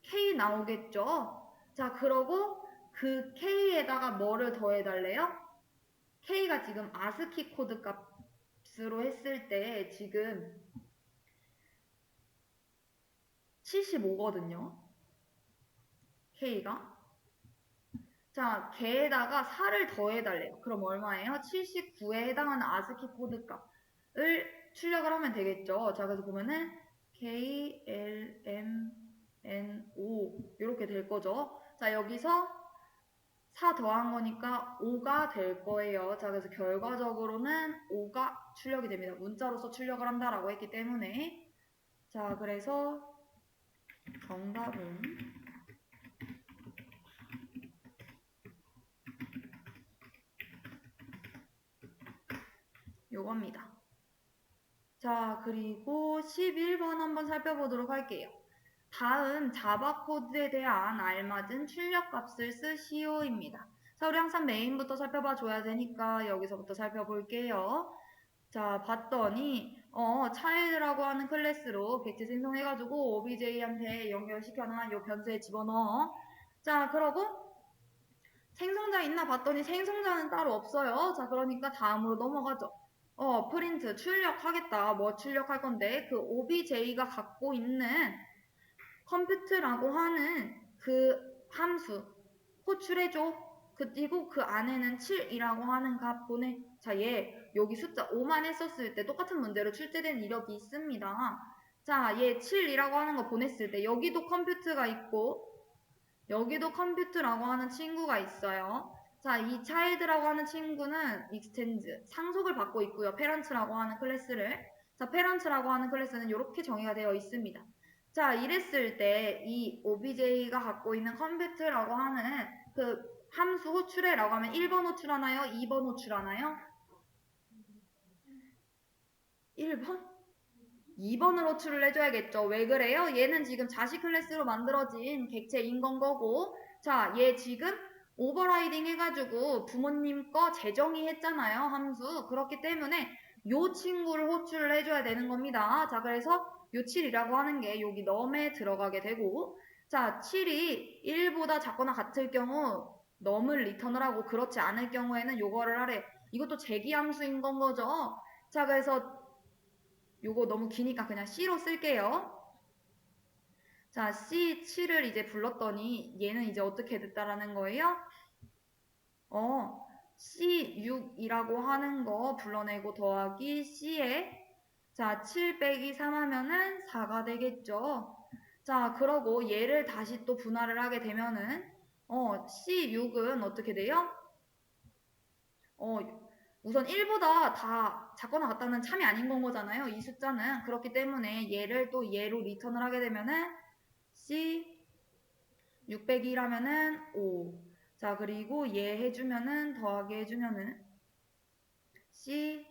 [SPEAKER 1] K 나오겠죠. 자, 그러고 그 K에다가 뭐를 더해달래요? K가 지금 아스키 코드 값으로 했을 때 지금 75거든요. K가. 자, 걔에다가 4를 더해달래요. 그럼 얼마예요? 79에 해당하는 아스키 코드 값을 출력을 하면 되겠죠. 자, 그래서 보면은 KLMNO 이렇게 될 거죠. 자, 여기서 4 더한 거니까 5가 될 거예요. 자, 그래서 결과적으로는 5가 출력이 됩니다. 문자로서 출력을 한다라고 했기 때문에. 자, 그래서 정답은 요겁니다. 자, 그리고 11번 한번 살펴보도록 할게요. 다음 자바 코드에 대한 알맞은 출력값을 쓰시오입니다. 자, 우리 항상 메인부터 살펴봐 줘야 되니까 여기서부터 살펴볼게요. 자, 봤더니 child라고 하는 클래스로 객체 생성해가지고 obj한테 연결시켜놔. 요 변수에 집어넣어. 자, 그러고 생성자 있나 봤더니 생성자는 따로 없어요. 자, 그러니까 다음으로 넘어가죠. 프린트 출력하겠다. 뭐 출력할 건데 그 obj가 갖고 있는 컴퓨트라고 하는 그 함수 호출해줘. 그리고 그 안에는 7이라고 하는 값 보내. 자, 얘 여기 숫자 5만 했었을 때 똑같은 문제로 출제된 이력이 있습니다. 자, 얘 7이라고 하는 거 보냈을 때 여기도 컴퓨트가 있고 여기도 컴퓨트라고 하는 친구가 있어요. 자, 이 child라고 하는 친구는 extends, 상속을 받고 있고요. parent라고 하는 클래스를. 자, parent라고 하는 클래스는 이렇게 정의가 되어 있습니다. 자, 이랬을 때 이 obj가 갖고 있는 컴퓨트라고 하는 그 함수 호출해라고 하면 1번 호출하나요? 2번 호출하나요? 1번? 2번으로 호출을 해줘야겠죠. 왜 그래요? 얘는 지금 자식 클래스로 만들어진 객체인 건 거고, 자, 얘 지금 오버라이딩 해가지고 부모님 거 재정의 했잖아요, 함수. 그렇기 때문에 요 친구를 호출을 해줘야 되는 겁니다. 자, 그래서 요 7이라고 하는 게 여기 넘에 들어가게 되고, 자, 7이 1보다 작거나 같을 경우 넘을 리턴을 하고 그렇지 않을 경우에는 요거를 하래. 이것도 재기함수인 건 거죠. 자, 그래서 요거 너무 기니까 그냥 C로 쓸게요. 자, C7을 이제 불렀더니 얘는 이제 어떻게 됐다라는 거예요? C6이라고 하는 거 불러내고 더하기 C에 자, 7 빼기 3 하면은 4가 되겠죠. 자, 그러고 얘를 다시 또 분할을 하게 되면은 C6은 어떻게 돼요? 우선 1보다 다 작거나 같다는 참이 아닌 건 거잖아요. 이 숫자는. 그렇기 때문에 얘를 또 얘로 리턴을 하게 되면은 C 600이라면은 5. 자, 그리고 얘 해주면은 더하기 해주면은 C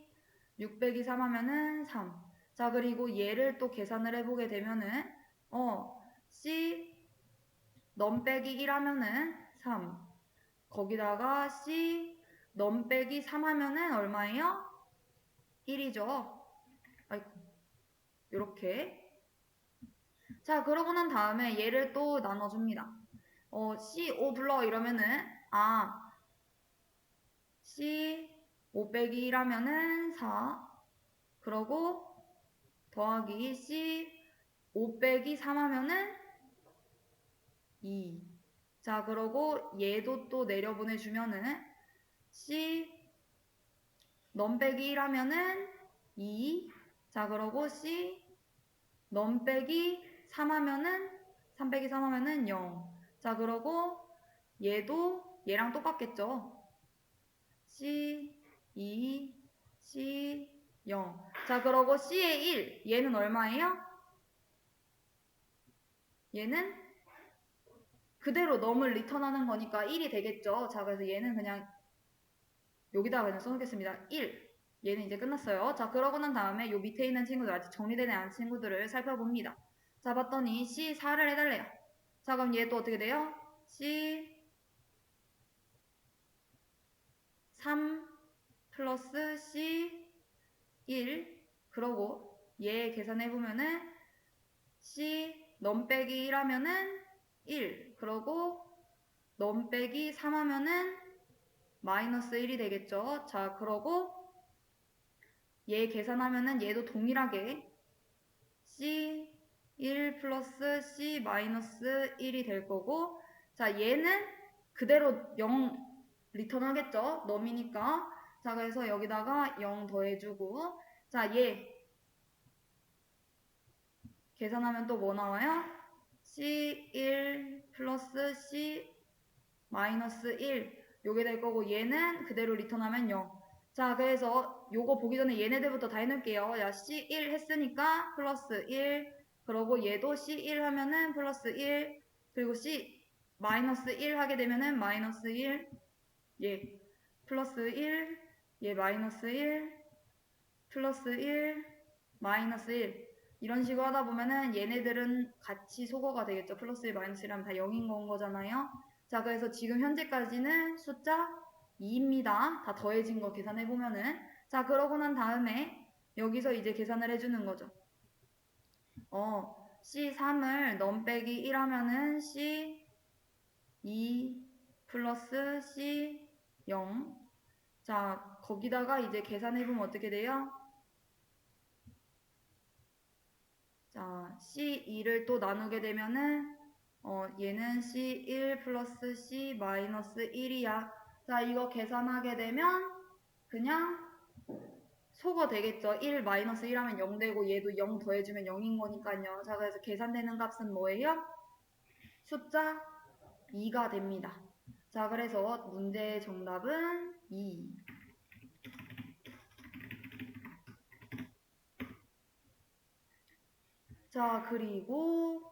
[SPEAKER 1] 600이 3 하면은 3. 자, 그리고 얘를 또 계산을 해보게 되면은 C 넘 빼기 1 하면은 3. 거기다가 C 넘 빼기 3 하면은 얼마예요? 1이죠. 아이고, 요렇게. 자, 그러고 난 다음에 얘를 또 나눠줍니다. C5 불러 이러면은, C5 빼기 1하면은 4. 그러고 더하기 C5 빼기 3 하면은 2. 자, 그러고 얘도 또 내려보내주면은 C 넘빼기 1 하면은 2. 자, 그러고 C 넘빼기 3 하면은 3 빼기 3 하면은 0. 자, 그러고 얘도 얘랑 똑같겠죠. C 2 C 0. 자, 그러고 C의 1. 얘는 얼마예요? 얘는 그대로 넘을 리턴하는 거니까 1이 되겠죠. 자, 그래서 얘는 그냥 여기다가 그냥 써놓겠습니다. 1. 얘는 이제 끝났어요. 자, 그러고 난 다음에 요 밑에 있는 친구들, 아직 정리되지 않은 친구들을 살펴봅니다. 자, 봤더니 C4를 해달래요. 자, 그럼 얘 또 어떻게 돼요? C3 플러스 C1. 그러고 얘 계산해보면은 C 넘빼기 1 하면은 1. 그러고 넘빼기 3 하면은 마이너스 1이 되겠죠. 자, 그러고 얘 계산하면은 얘도 동일하게 C1 플러스 C 마이너스 1이 될 거고, 자, 얘는 그대로 0 리턴 하겠죠. 넘이니까. 자, 그래서 여기다가 0 더해주고, 자, 얘 계산하면 또 뭐 나와요? C1 플러스 C 마이너스 1. 요게 될 거고, 얘는 그대로 리턴하면 0. 자, 그래서 요거 보기 전에 얘네들부터 다 해놓을게요. 야, C1 했으니까 플러스 1. 그러고 얘도 C1 하면은 플러스 1. 그리고 C 마이너스 1 하게 되면은 마이너스 1. 얘 플러스 1. 얘 마이너스 1. 플러스 1. 마이너스 1. 이런 식으로 하다 보면은 얘네들은 같이 소거가 되겠죠. 플러스 1, 마이너스 1 하면 다 0인 건 거잖아요. 자, 그래서 지금 현재까지는 숫자 2입니다. 다 더해진 거 계산해보면은. 자, 그러고 난 다음에 여기서 이제 계산을 해주는 거죠. C3을 넘빼기 1 하면은 C2 플러스 C0. 자, 거기다가 이제 계산해보면 어떻게 돼요? 자, C2를 또 나누게 되면은 얘는 C1 플러스 C 마이너스 1이야. 자, 이거 계산하게 되면 그냥 소거 되겠죠. 1 마이너스 1 하면 0 되고 얘도 0 더해주면 0인 거니까요. 자, 그래서 계산되는 값은 뭐예요? 숫자 2가 됩니다. 자, 그래서 문제의 정답은 2. 자, 그리고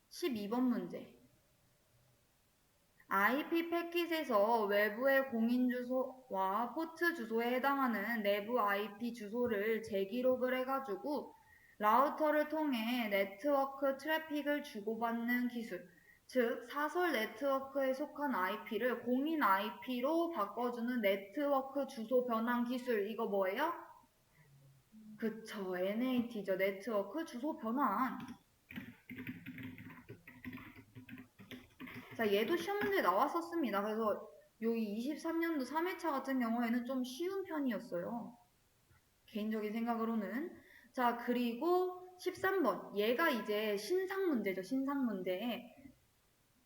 [SPEAKER 1] 12번 문제. IP 패킷에서 외부의 공인 주소와 포트 주소에 해당하는 내부 IP 주소를 재기록을 해가지고 라우터를 통해 네트워크 트래픽을 주고받는 기술, 즉 사설 네트워크에 속한 IP를 공인 IP로 바꿔주는 네트워크 주소 변환 기술. 이거 뭐예요? 그쵸, NAT죠. 네트워크 주소 변환. 자, 얘도 시험 문제 나왔었습니다. 그래서 여기 23년도 3회차 같은 경우에는 좀 쉬운 편이었어요. 개인적인 생각으로는. 자, 그리고 13번. 얘가 이제 신상 문제죠. 신상 문제.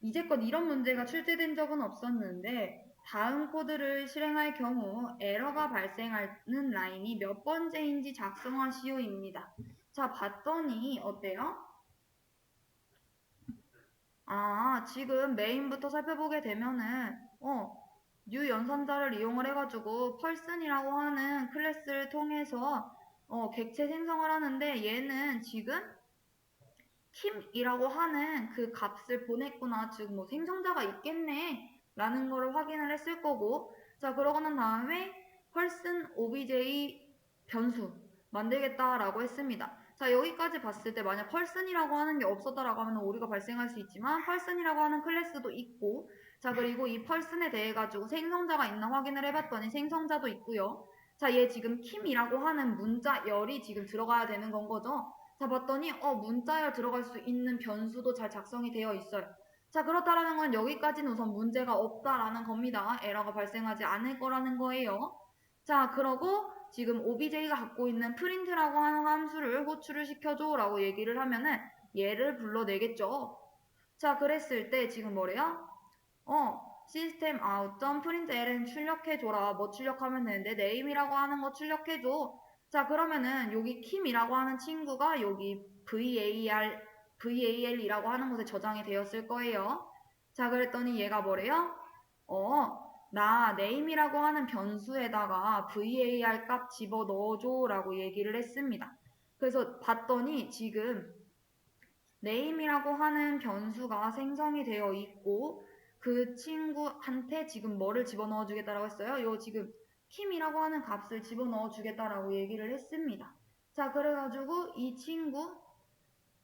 [SPEAKER 1] 이제껏 이런 문제가 출제된 적은 없었는데 다음 코드를 실행할 경우 에러가 발생하는 라인이 몇 번째인지 작성하시오입니다. 자, 봤더니 어때요? 아, 지금 메인부터 살펴보게 되면은 new 연산자를 이용을 해가지고 펄슨이라고 하는 클래스를 통해서 객체 생성을 하는데 얘는 지금 킴이라고 하는 그 값을 보냈구나. 즉 뭐 생성자가 있겠네 라는 거를 확인을 했을 거고, 자, 그러고 난 다음에 펄슨 obj 변수 만들겠다라고 했습니다. 자, 여기까지 봤을 때 만약 펄슨이라고 하는 게 없었다라고 하면 오류가 발생할 수 있지만 펄슨이라고 하는 클래스도 있고, 자, 그리고 이 펄슨에 대해 가지고 생성자가 있나 확인을 해봤더니 생성자도 있고요. 자, 얘 지금 킴이라고 하는 문자열이 지금 들어가야 되는 건 거죠. 자, 봤더니 문자열 들어갈 수 있는 변수도 잘 작성이 되어 있어요. 자, 그렇다라는 건 여기까지는 우선 문제가 없다라는 겁니다. 에러가 발생하지 않을 거라는 거예요. 자, 그러고 지금 OBJ가 갖고 있는 프린트라고 하는 함수를 호출을 시켜줘 라고 얘기를 하면은 얘를 불러내겠죠. 자, 그랬을 때 지금 뭐래요? 시스템 아웃 점 프린트 ln 출력해줘라. 뭐 출력하면 되는데 name이라고 하는 거 출력해줘. 자, 그러면은 여기 킴이라고 하는 친구가 여기 VAL이라고 하는 곳에 저장이 되었을 거예요. 자, 그랬더니 얘가 뭐래요? 나 name이라고 하는 변수에다가 VAR 값 집어넣어줘 라고 얘기를 했습니다. 그래서 봤더니 지금 name이라고 하는 변수가 생성이 되어 있고 그 친구한테 지금 뭐를 집어넣어 주겠다라고 했어요? 요 지금 킴이라고 하는 값을 집어넣어 주겠다라고 얘기를 했습니다. 자, 그래가지고 이 친구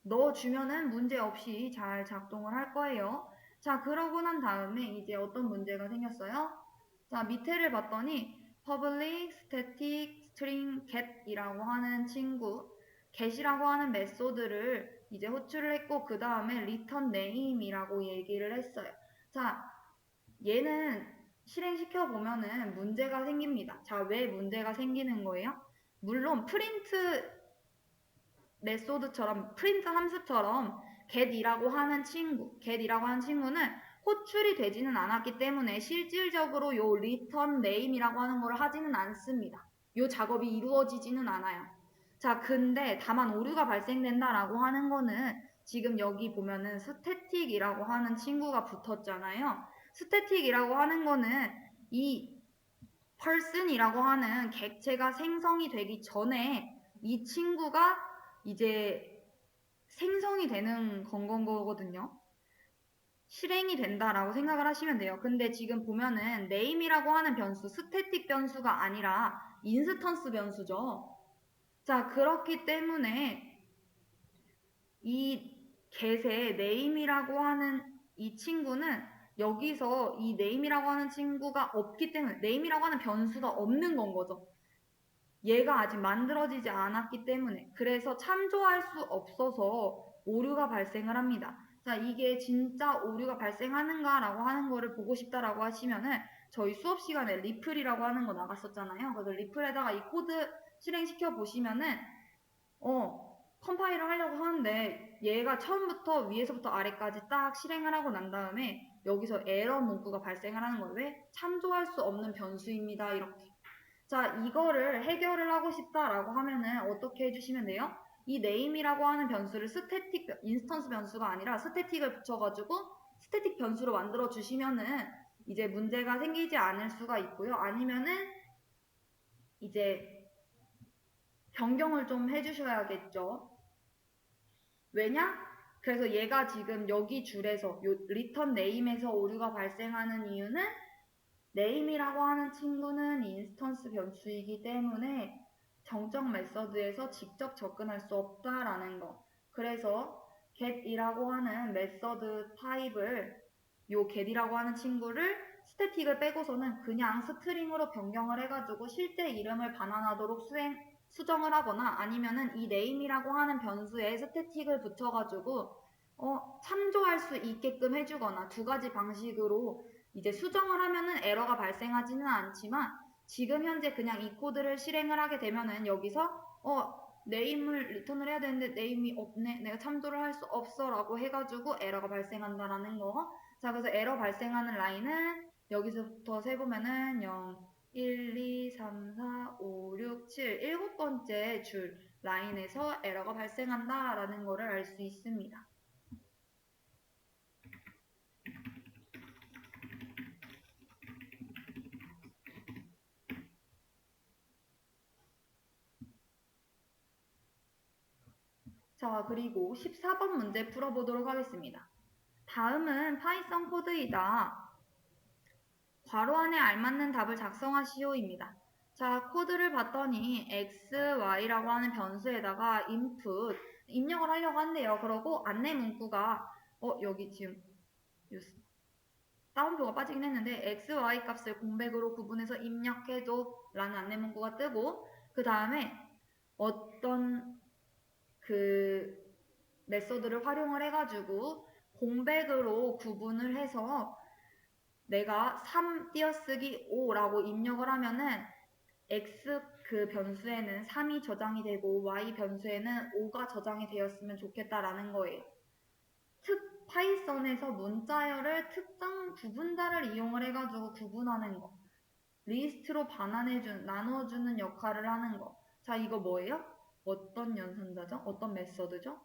[SPEAKER 1] 넣어주면은 문제없이 잘 작동을 할 거예요. 자, 그러고 난 다음에 이제 어떤 문제가 생겼어요? 자, 밑에를 봤더니 public static string get이라고 하는 친구 get이라고 하는 메소드를 이제 호출을 했고 그 다음에 return name이라고 얘기를 했어요. 자, 얘는 실행시켜 보면은 문제가 생깁니다. 자, 왜 문제가 생기는 거예요? 물론 프린트 메소드처럼 프린트 함수처럼 get이라고 하는 친구는 호출이 되지는 않았기 때문에 실질적으로 요 return name이라고 하는 걸 하지는 않습니다. 요 작업이 이루어지지는 않아요. 자, 근데 다만 오류가 발생된다라고 하는 거는 지금 여기 보면은 static이라고 하는 친구가 붙었잖아요. static이라고 하는 거는 이 person이라고 하는 객체가 생성이 되기 전에 이 친구가 이제 생성이 되는 거거든요. 실행이 된다라고 생각을 하시면 돼요. 근데 지금 보면은 name이라고 하는 변수, 스태틱 변수가 아니라 인스턴스 변수죠. 자, 그렇기 때문에 이 get의 name이라고 하는 이 친구는 여기서 이 name이라고 하는 친구가 없기 때문에 name이라고 하는 변수가 없는 건 거죠. 얘가 아직 만들어지지 않았기 때문에 그래서 참조할 수 없어서 오류가 발생을 합니다. 자, 이게 진짜 오류가 발생하는가라고 하는 거를 보고 싶다라고 하시면은 저희 수업 시간에 리플이라고 하는 거 나갔었잖아요. 그래서 리플에다가 이 코드 실행시켜 보시면은 컴파일을 하려고 하는데 얘가 처음부터 위에서부터 아래까지 딱 실행을 하고 난 다음에 여기서 에러 문구가 발생을 하는 거예요. 왜? 참조할 수 없는 변수입니다. 이렇게. 자, 이거를 해결을 하고 싶다라고 하면은 어떻게 해주시면 돼요? 이 name이라고 하는 변수를 스태틱 인스턴스 변수가 아니라 스태틱을 붙여가지고 스태틱 변수로 만들어 주시면은 이제 문제가 생기지 않을 수가 있고요. 아니면은 이제 변경을 좀 해주셔야겠죠. 왜냐? 그래서 얘가 지금 여기 줄에서 return name에서 오류가 발생하는 이유는 name이라고 하는 친구는 인스턴스 변수이기 때문에 정적 메서드에서 직접 접근할 수 없다라는 거. 그래서 get이라고 하는 메서드 타입을 요 get이라고 하는 친구를 스태틱을 빼고서는 그냥 스트링으로 변경을 해가지고 실제 이름을 반환하도록 수정을 하거나 아니면은 이 name이라고 하는 변수에 스태틱을 붙여가지고 참조할 수 있게끔 해주거나 두 가지 방식으로 이제 수정을 하면은 에러가 발생하지는 않지만 지금 현재 그냥 이 코드를 실행을 하게 되면은 여기서 네임을 리턴을 해야 되는데 네임이 없네, 내가 참조를 할 수 없어 라고 해가지고 에러가 발생한다라는 거. 자, 그래서 에러 발생하는 라인은 여기서부터 세보면은 0, 1, 2, 3, 4, 5, 6, 7 7번째 줄 라인에서 에러가 발생한다라는 거를 알 수 있습니다. 자, 그리고 14번 문제 풀어보도록 하겠습니다. 다음은 파이썬 코드이다. 괄호 안에 알맞는 답을 작성하시오입니다. 자, 코드를 봤더니 x, y라고 하는 변수에다가 input, 입력을 하려고 한대요. 그러고 안내 문구가 여기 지금 따옴표가 빠지긴 했는데 x, y 값을 공백으로 구분해서 입력해줘 라는 안내 문구가 뜨고 그 다음에 어떤 그 메소드를 활용을 해가지고 공백으로 구분을 해서 내가 3 띄어쓰기 5라고 입력을 하면은 x 그 변수에는 3이 저장이 되고 y 변수에는 5가 저장이 되었으면 좋겠다라는 거예요. 파이썬에서 문자열을 특정 구분자를 이용을 해가지고 구분하는 거. 리스트로 나눠주는 역할을 하는 거. 자, 이거 뭐예요? 어떤 연산자죠? 어떤 메서드죠?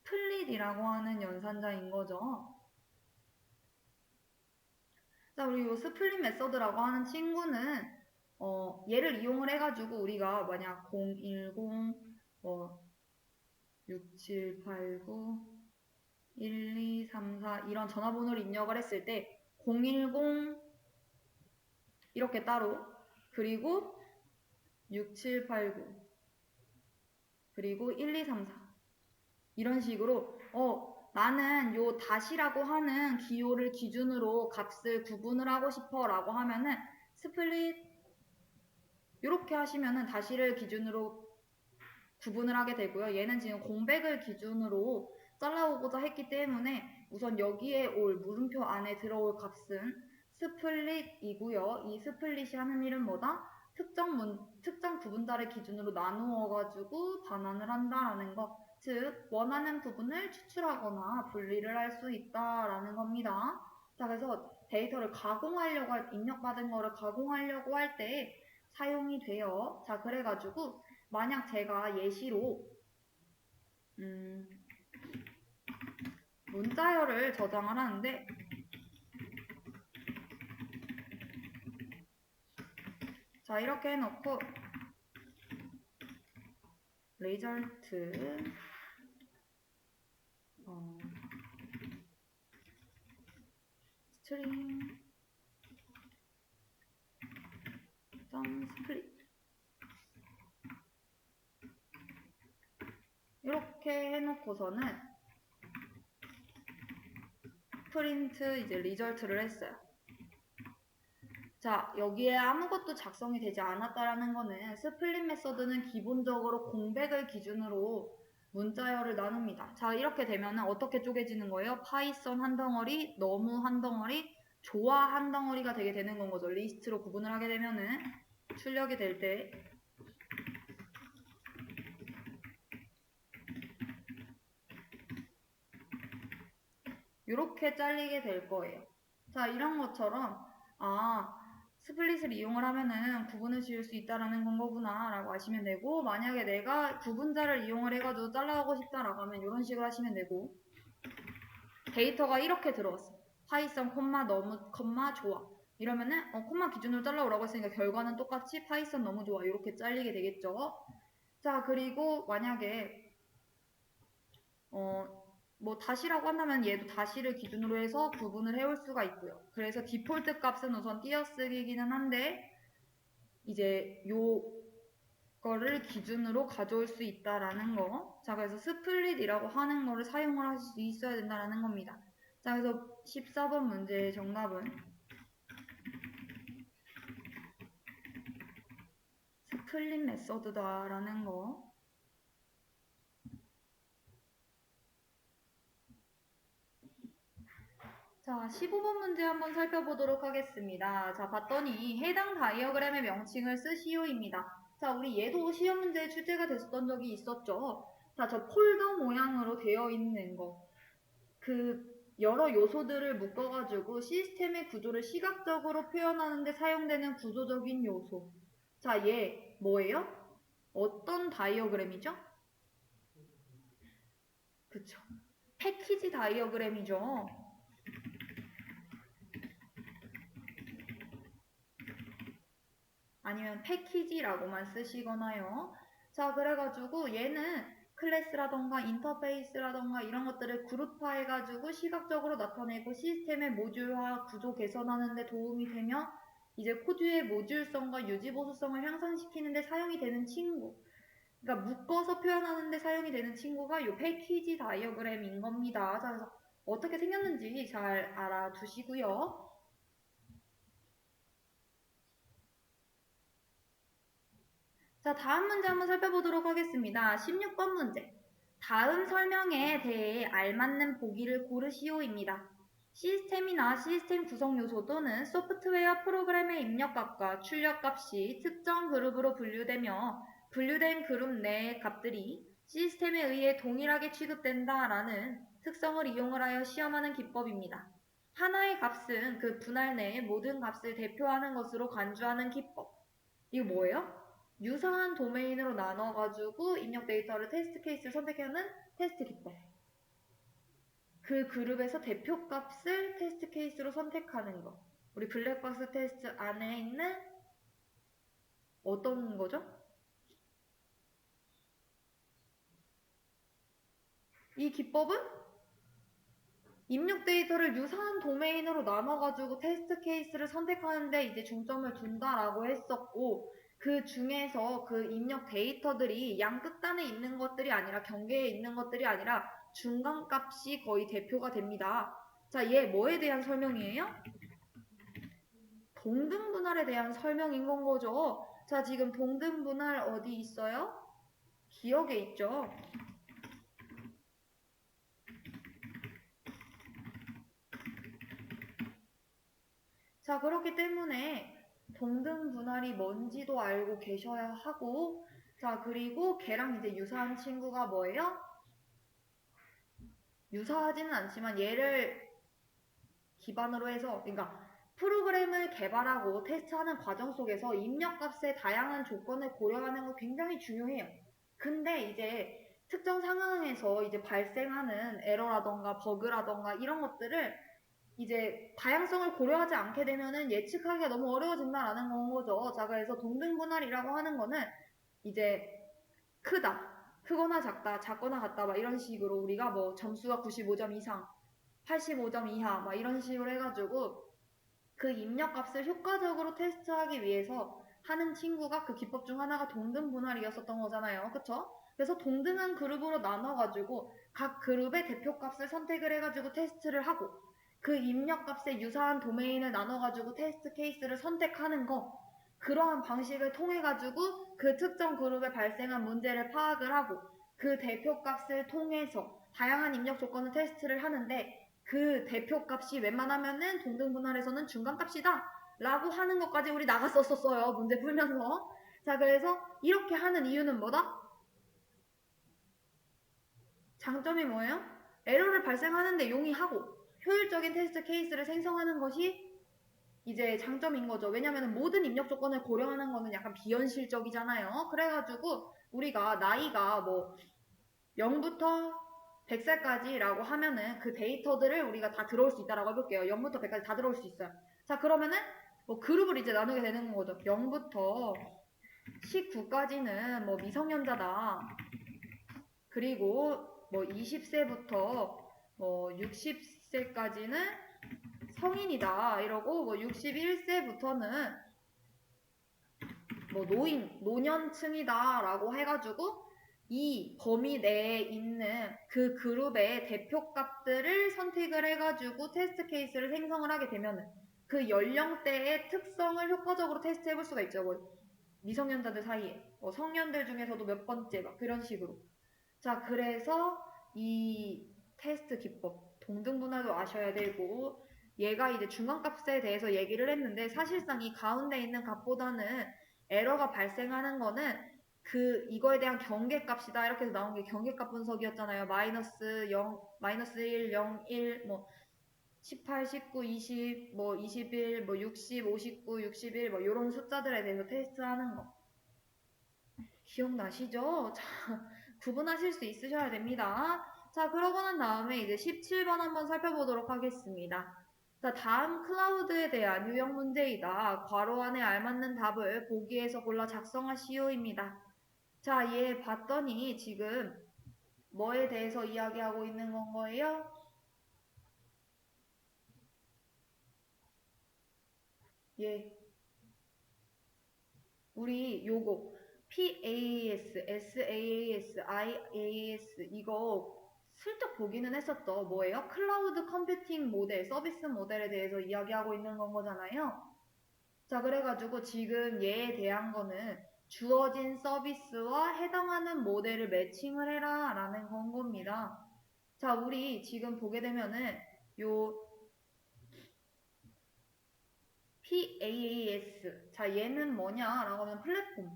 [SPEAKER 1] 스플릿이라고 하는 연산자인 거죠. 자, 우리 이 스플릿 메서드라고 하는 친구는 얘를 이용을 해가지고 우리가 만약 010 6789 1234 이런 전화번호를 입력을 했을 때 010 이렇게 따로 그리고 6789 그리고 1234 이런 식으로 나는 요 다시라고 하는 기호를 기준으로 값을 구분을 하고 싶어 라고 하면은 스플릿 이렇게 하시면은 다시를 기준으로 구분을 하게 되고요. 얘는 지금 공백을 기준으로 잘라오고자 했기 때문에 우선 여기에 올 물음표 안에 들어올 값은 스플릿이고요. 이 스플릿이 하는 일은 뭐다? 특정 구분자를 기준으로 나누어가지고 반환을 한다라는 거. 즉 원하는 부분을 추출하거나 분리를 할 수 있다라는 겁니다. 자, 그래서 데이터를 입력받은 거를 가공하려고 할 때 사용이 돼요. 자, 그래가지고 만약 제가 예시로 문자열을 저장을 하는데 자, 이렇게 해놓고 result string split 이렇게 해놓고서는 프린트 이제 리절트를 했어요. 자, 여기에 아무것도 작성이 되지 않았다라는 거는 스플릿 메서드는 기본적으로 공백을 기준으로 문자열을 나눕니다. 자, 이렇게 되면 어떻게 쪼개지는 거예요? 파이썬 한 덩어리, 너무 한 덩어리, 조화 한 덩어리가 되게 되는 건 거죠. 리스트로 구분을 하게 되면은 출력이 될 때 이렇게 잘리게 될 거예요. 자, 이런 것처럼 스플릿을 이용을 하면은 구분을 지을 수 있다라는 건 거구나 라고 하시면 되고, 만약에 내가 구분자를 이용을 해가지고 잘라가고 싶다라고 하면 이런 식으로 하시면 되고, 데이터가 이렇게 들어왔어. 파이썬 콤마 좋아 이러면은 콤마 기준으로 잘라오라고 했으니까 결과는 똑같이 파이썬 너무 좋아 이렇게 잘리게 되겠죠. 자, 그리고 만약에 뭐 다시라고 한다면 얘도 다시를 기준으로 해서 구분을 해올 수가 있고요. 그래서 디폴트 값은 우선 띄어쓰기기는 한데 이제 요거를 기준으로 가져올 수 있다라는 거. 자, 그래서 스플릿이라고 하는 거를 사용을 할 수 있어야 된다라는 겁니다. 자, 그래서 14번 문제의 정답은 스플릿 메서드다라는 거. 자, 15번 문제 한번 살펴보도록 하겠습니다. 자, 봤더니 해당 다이어그램의 명칭을 쓰시오입니다. 자, 우리 얘도 시험 문제에 출제가 됐었던 적이 있었죠. 자, 저 폴더 모양으로 되어 있는 거. 그 여러 요소들을 묶어가지고 시스템의 구조를 시각적으로 표현하는 데 사용되는 구조적인 요소. 자, 얘 뭐예요? 어떤 다이어그램이죠? 그쵸. 패키지 다이어그램이죠. 아니면 패키지라고만 쓰시거나요. 자, 그래가지고 얘는 클래스라던가 인터페이스라던가 이런 것들을 그룹화해가지고 시각적으로 나타내고 시스템의 모듈화 구조 개선하는 데 도움이 되며 이제 코드의 모듈성과 유지보수성을 향상시키는 데 사용이 되는 친구. 그러니까 묶어서 표현하는 데 사용이 되는 친구가 이 패키지 다이어그램인 겁니다. 자, 그래서 어떻게 생겼는지 잘 알아두시고요. 자, 다음 문제 한번 살펴보도록 하겠습니다. 16번 문제. 다음 설명에 대해 알맞는 보기를 고르시오입니다. 시스템이나 시스템 구성 요소 또는 소프트웨어 프로그램의 입력값과 출력값이 특정 그룹으로 분류되며 분류된 그룹 내의 값들이 시스템에 의해 동일하게 취급된다라는 특성을 이용을 하여 시험하는 기법입니다. 하나의 값은 그 분할 내의 모든 값을 대표하는 것으로 간주하는 기법. 이거 뭐예요? 유사한 도메인으로 나눠가지고 입력 데이터를 테스트 케이스를 선택하는 테스트 기법. 그 그룹에서 대표값을 테스트 케이스로 선택하는 거. 우리 블랙박스 테스트 안에 있는 어떤 거죠? 이 기법은 입력 데이터를 유사한 도메인으로 나눠가지고 테스트 케이스를 선택하는데 이제 중점을 둔다라고 했었고, 그 중에서 그 입력 데이터들이 양 끝단에 있는 것들이 아니라 경계에 있는 것들이 아니라 중간값이 거의 대표가 됩니다. 자, 얘 뭐에 대한 설명이에요? 동등분할에 대한 설명인 건 거죠. 자, 지금 동등분할 어디 있어요? 기억에 있죠. 자, 그렇기 때문에 동등분할이 뭔지도 알고 계셔야 하고, 자, 그리고 걔랑 이제 유사한 친구가 뭐예요? 유사하지는 않지만 얘를 기반으로 해서, 그러니까 프로그램을 개발하고 테스트하는 과정 속에서 입력값의 다양한 조건을 고려하는 거 굉장히 중요해요. 근데 이제 특정 상황에서 이제 발생하는 에러라던가 버그라던가 이런 것들을 이제 다양성을 고려하지 않게 되면은 예측하기가 너무 어려워진다라는 건 거죠. 자, 그래서 동등분할이라고 하는 거는 이제 크다, 크거나 작다, 작거나 같다, 막 이런 식으로 우리가 뭐 점수가 95점 이상, 85점 이하, 막 이런 식으로 해가지고 그 입력값을 효과적으로 테스트하기 위해서 하는 친구가 그 기법 중 하나가 동등분할이었었던 거잖아요. 그쵸? 그래서 동등한 그룹으로 나눠가지고 각 그룹의 대표값을 선택을 해가지고 테스트를 하고 그 입력값에 유사한 도메인을 나눠가지고 테스트 케이스를 선택하는 거, 그러한 방식을 통해가지고 그 특정 그룹에 발생한 문제를 파악을 하고 그 대표값을 통해서 다양한 입력 조건을 테스트를 하는데, 그 대표값이 웬만하면은 동등분할에서는 중간값이다 라고 하는 것까지 우리 나갔었어요, 문제 풀면서. 자, 그래서 이렇게 하는 이유는 뭐다? 장점이 뭐예요? 에러를 발생하는데 용이하고 효율적인 테스트 케이스를 생성하는 것이 이제 장점인 거죠. 왜냐면 모든 입력 조건을 고려하는 거는 약간 비현실적이잖아요. 그래가지고 우리가 나이가 뭐 0부터 100살까지라고 하면은 그 데이터들을 우리가 다 들어올 수 있다라고 해볼게요. 0부터 100까지 다 들어올 수 있어요. 자, 그러면은 뭐 그룹을 이제 나누게 되는 거죠. 0부터 19까지는 뭐 미성년자다. 그리고 뭐 20세부터 뭐 60세까지는 성인이다. 이러고 뭐 61세부터는 뭐 노년층이다 라고 해가지고 이 범위 내에 있는 그 그룹의 대표값들을 선택을 해가지고 테스트 케이스를 생성을 하게 되면 그 연령대의 특성을 효과적으로 테스트 해볼 수가 있죠. 뭐 미성년자들 사이에, 뭐 성년들 중에서도 몇 번째 막 그런 식으로. 자, 그래서 이 테스트 기법 동등분할도 아셔야 되고, 얘가 이제 중간값에 대해서 얘기를 했는데 사실상 이 가운데 있는 값보다는 에러가 발생하는 거는 그 이거에 대한 경계값이다 이렇게 해서 나온 게 경계값 분석이었잖아요. 마이너스 0, 마이너스 1, 0, 1, 뭐 18, 19, 20, 뭐 21, 뭐 60, 59, 61, 뭐 이런 숫자들에 대해서 테스트하는 거 기억나시죠? 자, 구분하실 수 있으셔야 됩니다. 자, 그러고 난 다음에 이제 17번 한번 살펴보도록 하겠습니다. 자, 다음 클라우드에 대한 유형 문제이다. 괄호 안에 알맞는 답을 보기에서 골라 작성하시오입니다. 자, 얘 봤더니 지금 뭐에 대해서 이야기하고 있는 건 거예요? 예, 우리 요거 PAAS, SAAS, IAS 이거 슬쩍 보기는 했었죠. 뭐예요? 클라우드 컴퓨팅 모델, 서비스 모델에 대해서 이야기하고 있는 건 거잖아요. 자, 그래가지고 지금 얘에 대한 거는 주어진 서비스와 해당하는 모델을 매칭을 해라 라는 건 겁니다. 자, 우리 지금 보게 되면은 요 PaaS. 자, 얘는 뭐냐라고 하면 플랫폼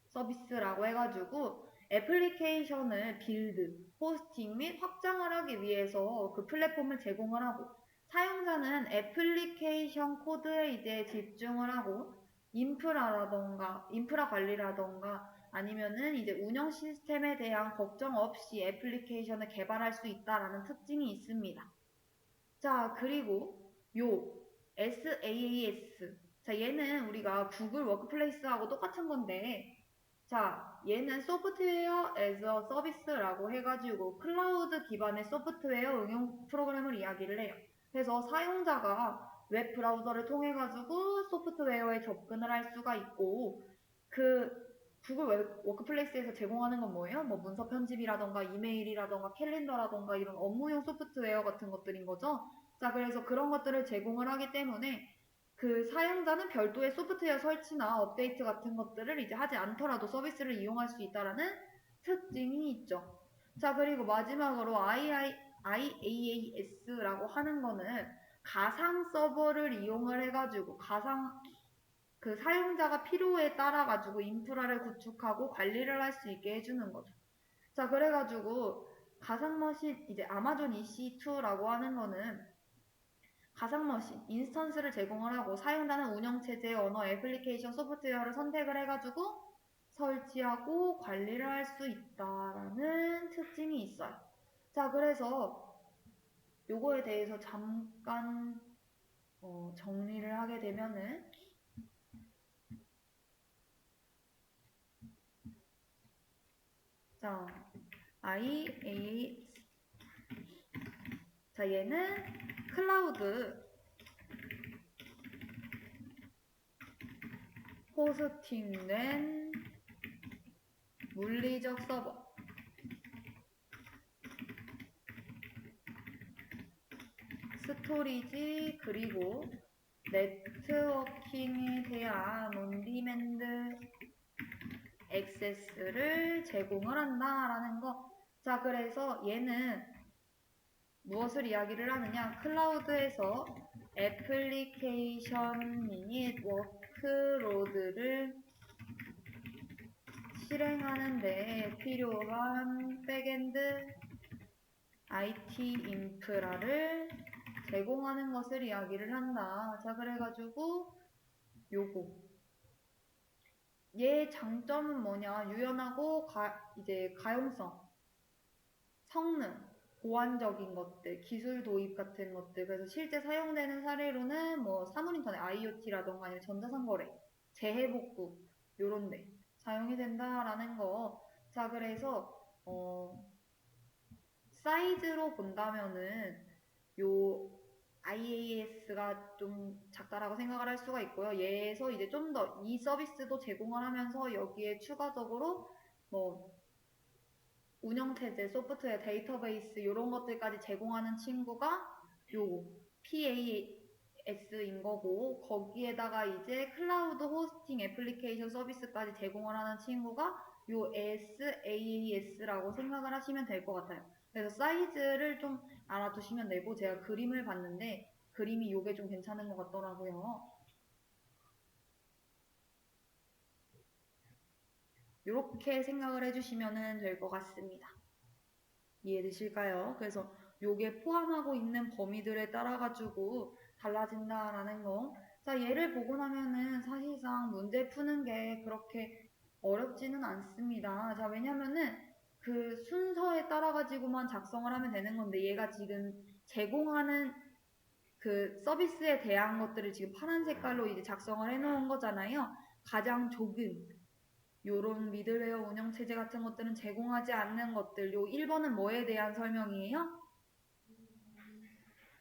[SPEAKER 1] 서비스라고 해가지고 애플리케이션을 빌드, 호스팅 및 확장을 하기 위해서 그 플랫폼을 제공을 하고 사용자는 애플리케이션 코드에 이제 집중을 하고 인프라 관리라던가 아니면은 이제 운영 시스템에 대한 걱정 없이 애플리케이션을 개발할 수 있다라는 특징이 있습니다. 자, 그리고 요 SaaS. 자, 얘는 우리가 구글 워크플레이스하고 똑같은 건데, 자, 얘는 소프트웨어 as a 서비스라고 해가지고 클라우드 기반의 소프트웨어 응용 프로그램을 이야기를 해요. 그래서 사용자가 웹 브라우저를 통해 가지고 소프트웨어에 접근을 할 수가 있고 그 구글 워크플레이스에서 제공하는 건 뭐예요? 뭐 문서 편집이라던가 이메일이라던가 캘린더라던가 이런 업무용 소프트웨어 같은 것들인 거죠. 자, 그래서 그런 것들을 제공을 하기 때문에 그 사용자는 별도의 소프트웨어 설치나 업데이트 같은 것들을 이제 하지 않더라도 서비스를 이용할 수 있다라는 특징이 있죠. 자, 그리고 마지막으로 IaaS라고 하는 거는 가상 서버를 이용을 해가지고 그 사용자가 필요에 따라 가지고 인프라를 구축하고 관리를 할 수 있게 해주는 거죠. 자, 그래가지고 가상머신 이제 아마존 EC2라고 하는 거는 가상머신, 인스턴스를 제공을 하고 사용자는 운영체제, 언어, 애플리케이션, 소프트웨어를 선택을 해가지고 설치하고 관리를 할 수 있다라는 특징이 있어요. 자, 그래서 요거에 대해서 잠깐 정리를 하게 되면은 자, IaaS. 자, 얘는 클라우드 호스팅된 물리적 서버, 스토리지, 그리고 네트워킹에 대한 온디맨드 액세스를 제공을 한다라는 거. 자, 그래서 얘는 무엇을 이야기를 하느냐? 클라우드에서 애플리케이션 미닛 워크로드를 실행하는 데 필요한 백엔드 IT 인프라를 제공하는 것을 이야기를 한다. 자, 그래가지고 요거 얘 장점은 뭐냐? 유연하고 이제 가용성, 성능, 보안적인 것들, 기술 도입 같은 것들. 그래서 실제 사용되는 사례로는 뭐 사물인터넷 IoT라던가 아니면 전자상거래, 재해복구 요런데 사용이 된다라는 거. 자, 그래서 사이즈로 본다면은 요 IaaS가 좀 작다라고 생각을 할 수가 있고요. 얘에서 이제 좀 더 이 서비스도 제공을 하면서 여기에 추가적으로 뭐 운영체제, 소프트웨어, 데이터베이스 이런 것들까지 제공하는 친구가 요 PaaS인 거고 거기에다가 이제 클라우드 호스팅 애플리케이션 서비스까지 제공을 하는 친구가 요 SaaS라고 생각을 하시면 될 것 같아요. 그래서 사이즈를 좀 알아두시면 되고 제가 그림을 봤는데 그림이 요게 좀 괜찮은 것 같더라고요. 이렇게 생각을 해주시면 될 것 같습니다. 이해되실까요? 그래서 요게 포함하고 있는 범위들에 따라 가지고 달라진다라는 거. 자, 얘를 보고 나면은 사실상 문제 푸는 게 그렇게 어렵지는 않습니다. 자, 왜냐면은 그 순서에 따라 가지고만 작성을 하면 되는 건데 얘가 지금 제공하는 그 서비스에 대한 것들을 지금 파란 색깔로 이제 작성을 해 놓은 거잖아요. 가장 좁은 요런 미들웨어 운영체제 같은 것들은 제공하지 않는 것들. 요 1번은 뭐에 대한 설명이에요?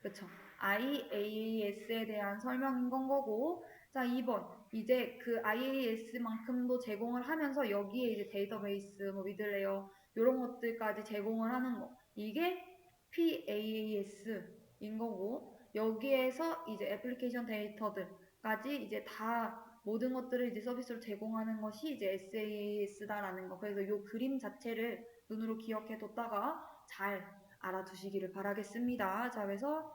[SPEAKER 1] 그쵸. IaaS에 대한 설명인 건 거고. 자, 2번. 이제 그 IaaS만큼도 제공을 하면서 여기에 이제 데이터베이스, 뭐 미들레어, 요런 것들까지 제공을 하는 거. 이게 PaaS인 거고. 여기에서 이제 애플리케이션 데이터들까지 이제 다 모든 것들을 이제 서비스로 제공하는 것이 이제 SaaS다라는 거. 그래서 요 그림 자체를 눈으로 기억해 뒀다가 잘 알아두시기를 바라겠습니다. 자, 그래서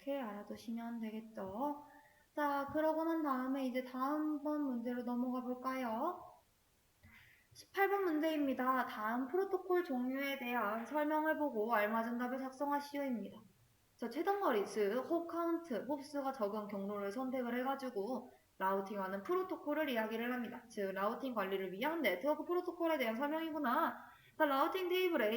[SPEAKER 1] 이렇게 알아두시면 되겠죠. 자, 그러고 난 다음에 이제 다음번 문제로 넘어가 볼까요? 18번 문제입니다. 다음 프로토콜 종류에 대한 설명을 보고 알맞은 답을 작성하시오입니다. 자, 최단 거리수, 홉 카운트, 홉수가 적은 경로를 선택을 해가지고 라우팅하는 프로토콜을 이야기를 합니다. 즉, 라우팅 관리를 위한 네트워크 프로토콜에 대한 설명이구나. 자, 라우팅 테이블에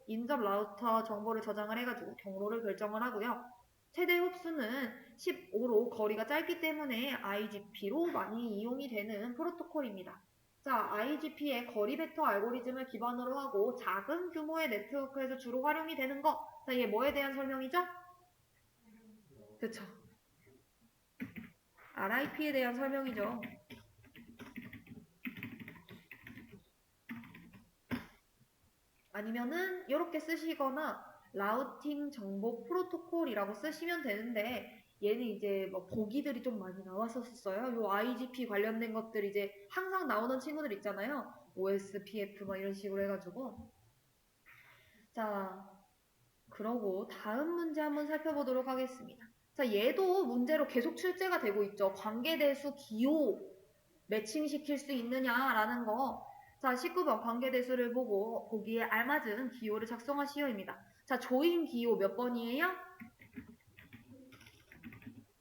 [SPEAKER 1] 인접 라우터 정보를 저장을 해가지고 경로를 결정을 하고요. 최대 홉수는 15로 거리가 짧기 때문에 IGP로 많이 이용이 되는 프로토콜입니다. 자, IGP의 거리 벡터 알고리즘을 기반으로 하고 작은 규모의 네트워크에서 주로 활용이 되는 거. 자, 이게 뭐에 대한 설명이죠? 그쵸. RIP에 대한 설명이죠. 아니면은 이렇게 쓰시거나 라우팅 정보 프로토콜이라고 쓰시면 되는데 얘는 이제 뭐 보기들이 좀 많이 나왔었어요. 요 IGP 관련된 것들 이제 항상 나오는 친구들 있잖아요. OSPF 막 이런 식으로 해가지고. 자, 그러고 다음 문제 한번 살펴보도록 하겠습니다. 자, 얘도 문제로 계속 출제가 되고 있죠. 관계대수 기호 매칭시킬 수 있느냐라는 거. 자, 19번 관계대수를 보고 거기에 알맞은 기호를 작성하시오입니다. 자, 조인 기호 몇 번이에요?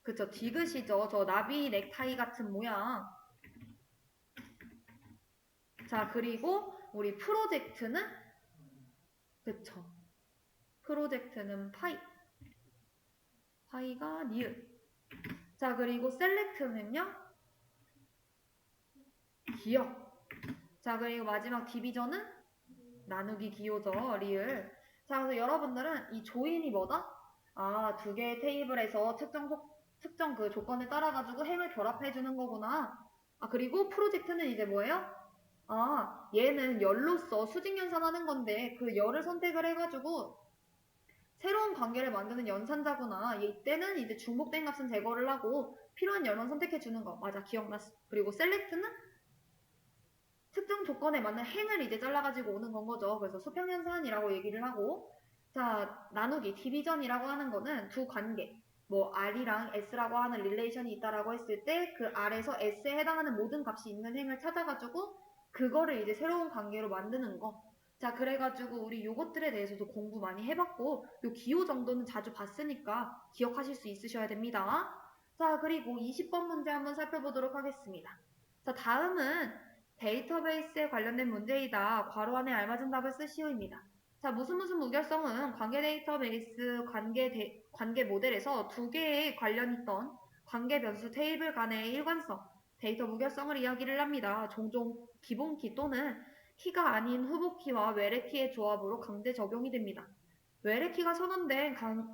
[SPEAKER 1] 그쵸, 디귿이죠. 저 나비 넥타이 같은 모양. 자, 그리고 우리 프로젝트는 그쵸. 프로젝트는 파이. 파이가 니은. 자, 그리고 셀렉트는요? 기억. 자, 그리고 마지막 디비전은 나누기 기호죠. 리을. 자, 그래서 여러분들은 이 조인이 뭐다? 아, 두 개의 테이블에서 특정 그 조건에 따라가지고 행을 결합해주는 거구나. 아, 그리고 프로젝트는 이제 뭐예요? 아, 얘는 열로서 수직 연산하는 건데 그 열을 선택을 해가지고 새로운 관계를 만드는 연산자구나. 이때는 이제 중복된 값은 제거를 하고 필요한 열만 선택해 주는 거. 맞아, 기억났어. 그리고 셀렉트는 특정 조건에 맞는 행을 이제 잘라가지고 오는 건 거죠. 그래서 수평연산이라고 얘기를 하고, 자, 나누기, 디비전이라고 하는 거는 두 관계, 뭐 R이랑 S라고 하는 릴레이션이 있다라고 했을 때 그 R에서 S에 해당하는 모든 값이 있는 행을 찾아가지고 그거를 이제 새로운 관계로 만드는 거. 자, 그래가지고 우리 요것들에 대해서도 공부 많이 해봤고 요 기호 정도는 자주 봤으니까 기억하실 수 있으셔야 됩니다. 자, 그리고 20번 문제 한번 살펴보도록 하겠습니다. 자, 다음은 데이터베이스에 관련된 문제이다. 괄호 안에 알맞은 답을 쓰시오입니다. 자, 무슨 무결성은 관계 데이터베이스 관계 모델에서 두 개의 관련 있던 관계 변수 테이블 간의 일관성, 데이터 무결성을 이야기를 합니다. 종종 기본키 또는 키가 아닌 후보키와 외래키의 조합으로 강제 적용이 됩니다. 외래키가 선언된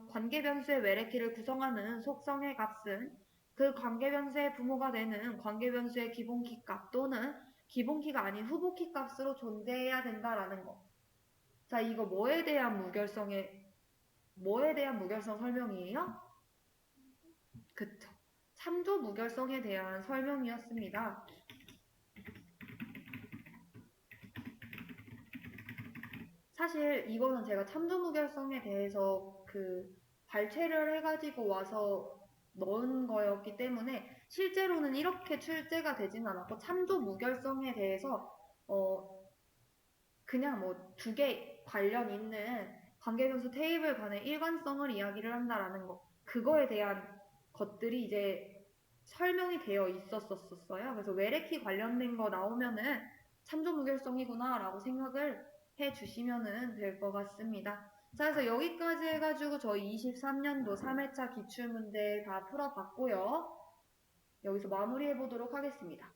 [SPEAKER 1] 관계 변수의 외래키를 구성하는 속성의 값은 그 관계 변수의 부모가 되는 관계 변수의 기본키 값 또는 기본키가 아닌 후보키 값으로 존재해야 된다라는 거. 자, 이거 뭐에 대한 무결성 설명이에요? 그쵸. 참조 무결성에 대한 설명이었습니다. 사실 이거는 제가 참조 무결성에 대해서 그 발췌를 해가지고 와서 넣은 거였기 때문에 실제로는 이렇게 출제가 되진 않았고 참조 무결성에 대해서 그냥 뭐 두 개 관련 있는 관계변수 테이블 간의 일관성을 이야기를 한다라는 거. 그거에 대한 것들이 이제 설명이 되어 있었어요. 그래서 외래키 관련된 거 나오면은 참조 무결성이구나 라고 생각을 해 주시면은 될 것 같습니다. 자, 그래서 여기까지 해가지고 저희 23년도 3회차 기출문제 다 풀어봤고요. 여기서 마무리해 보도록 하겠습니다.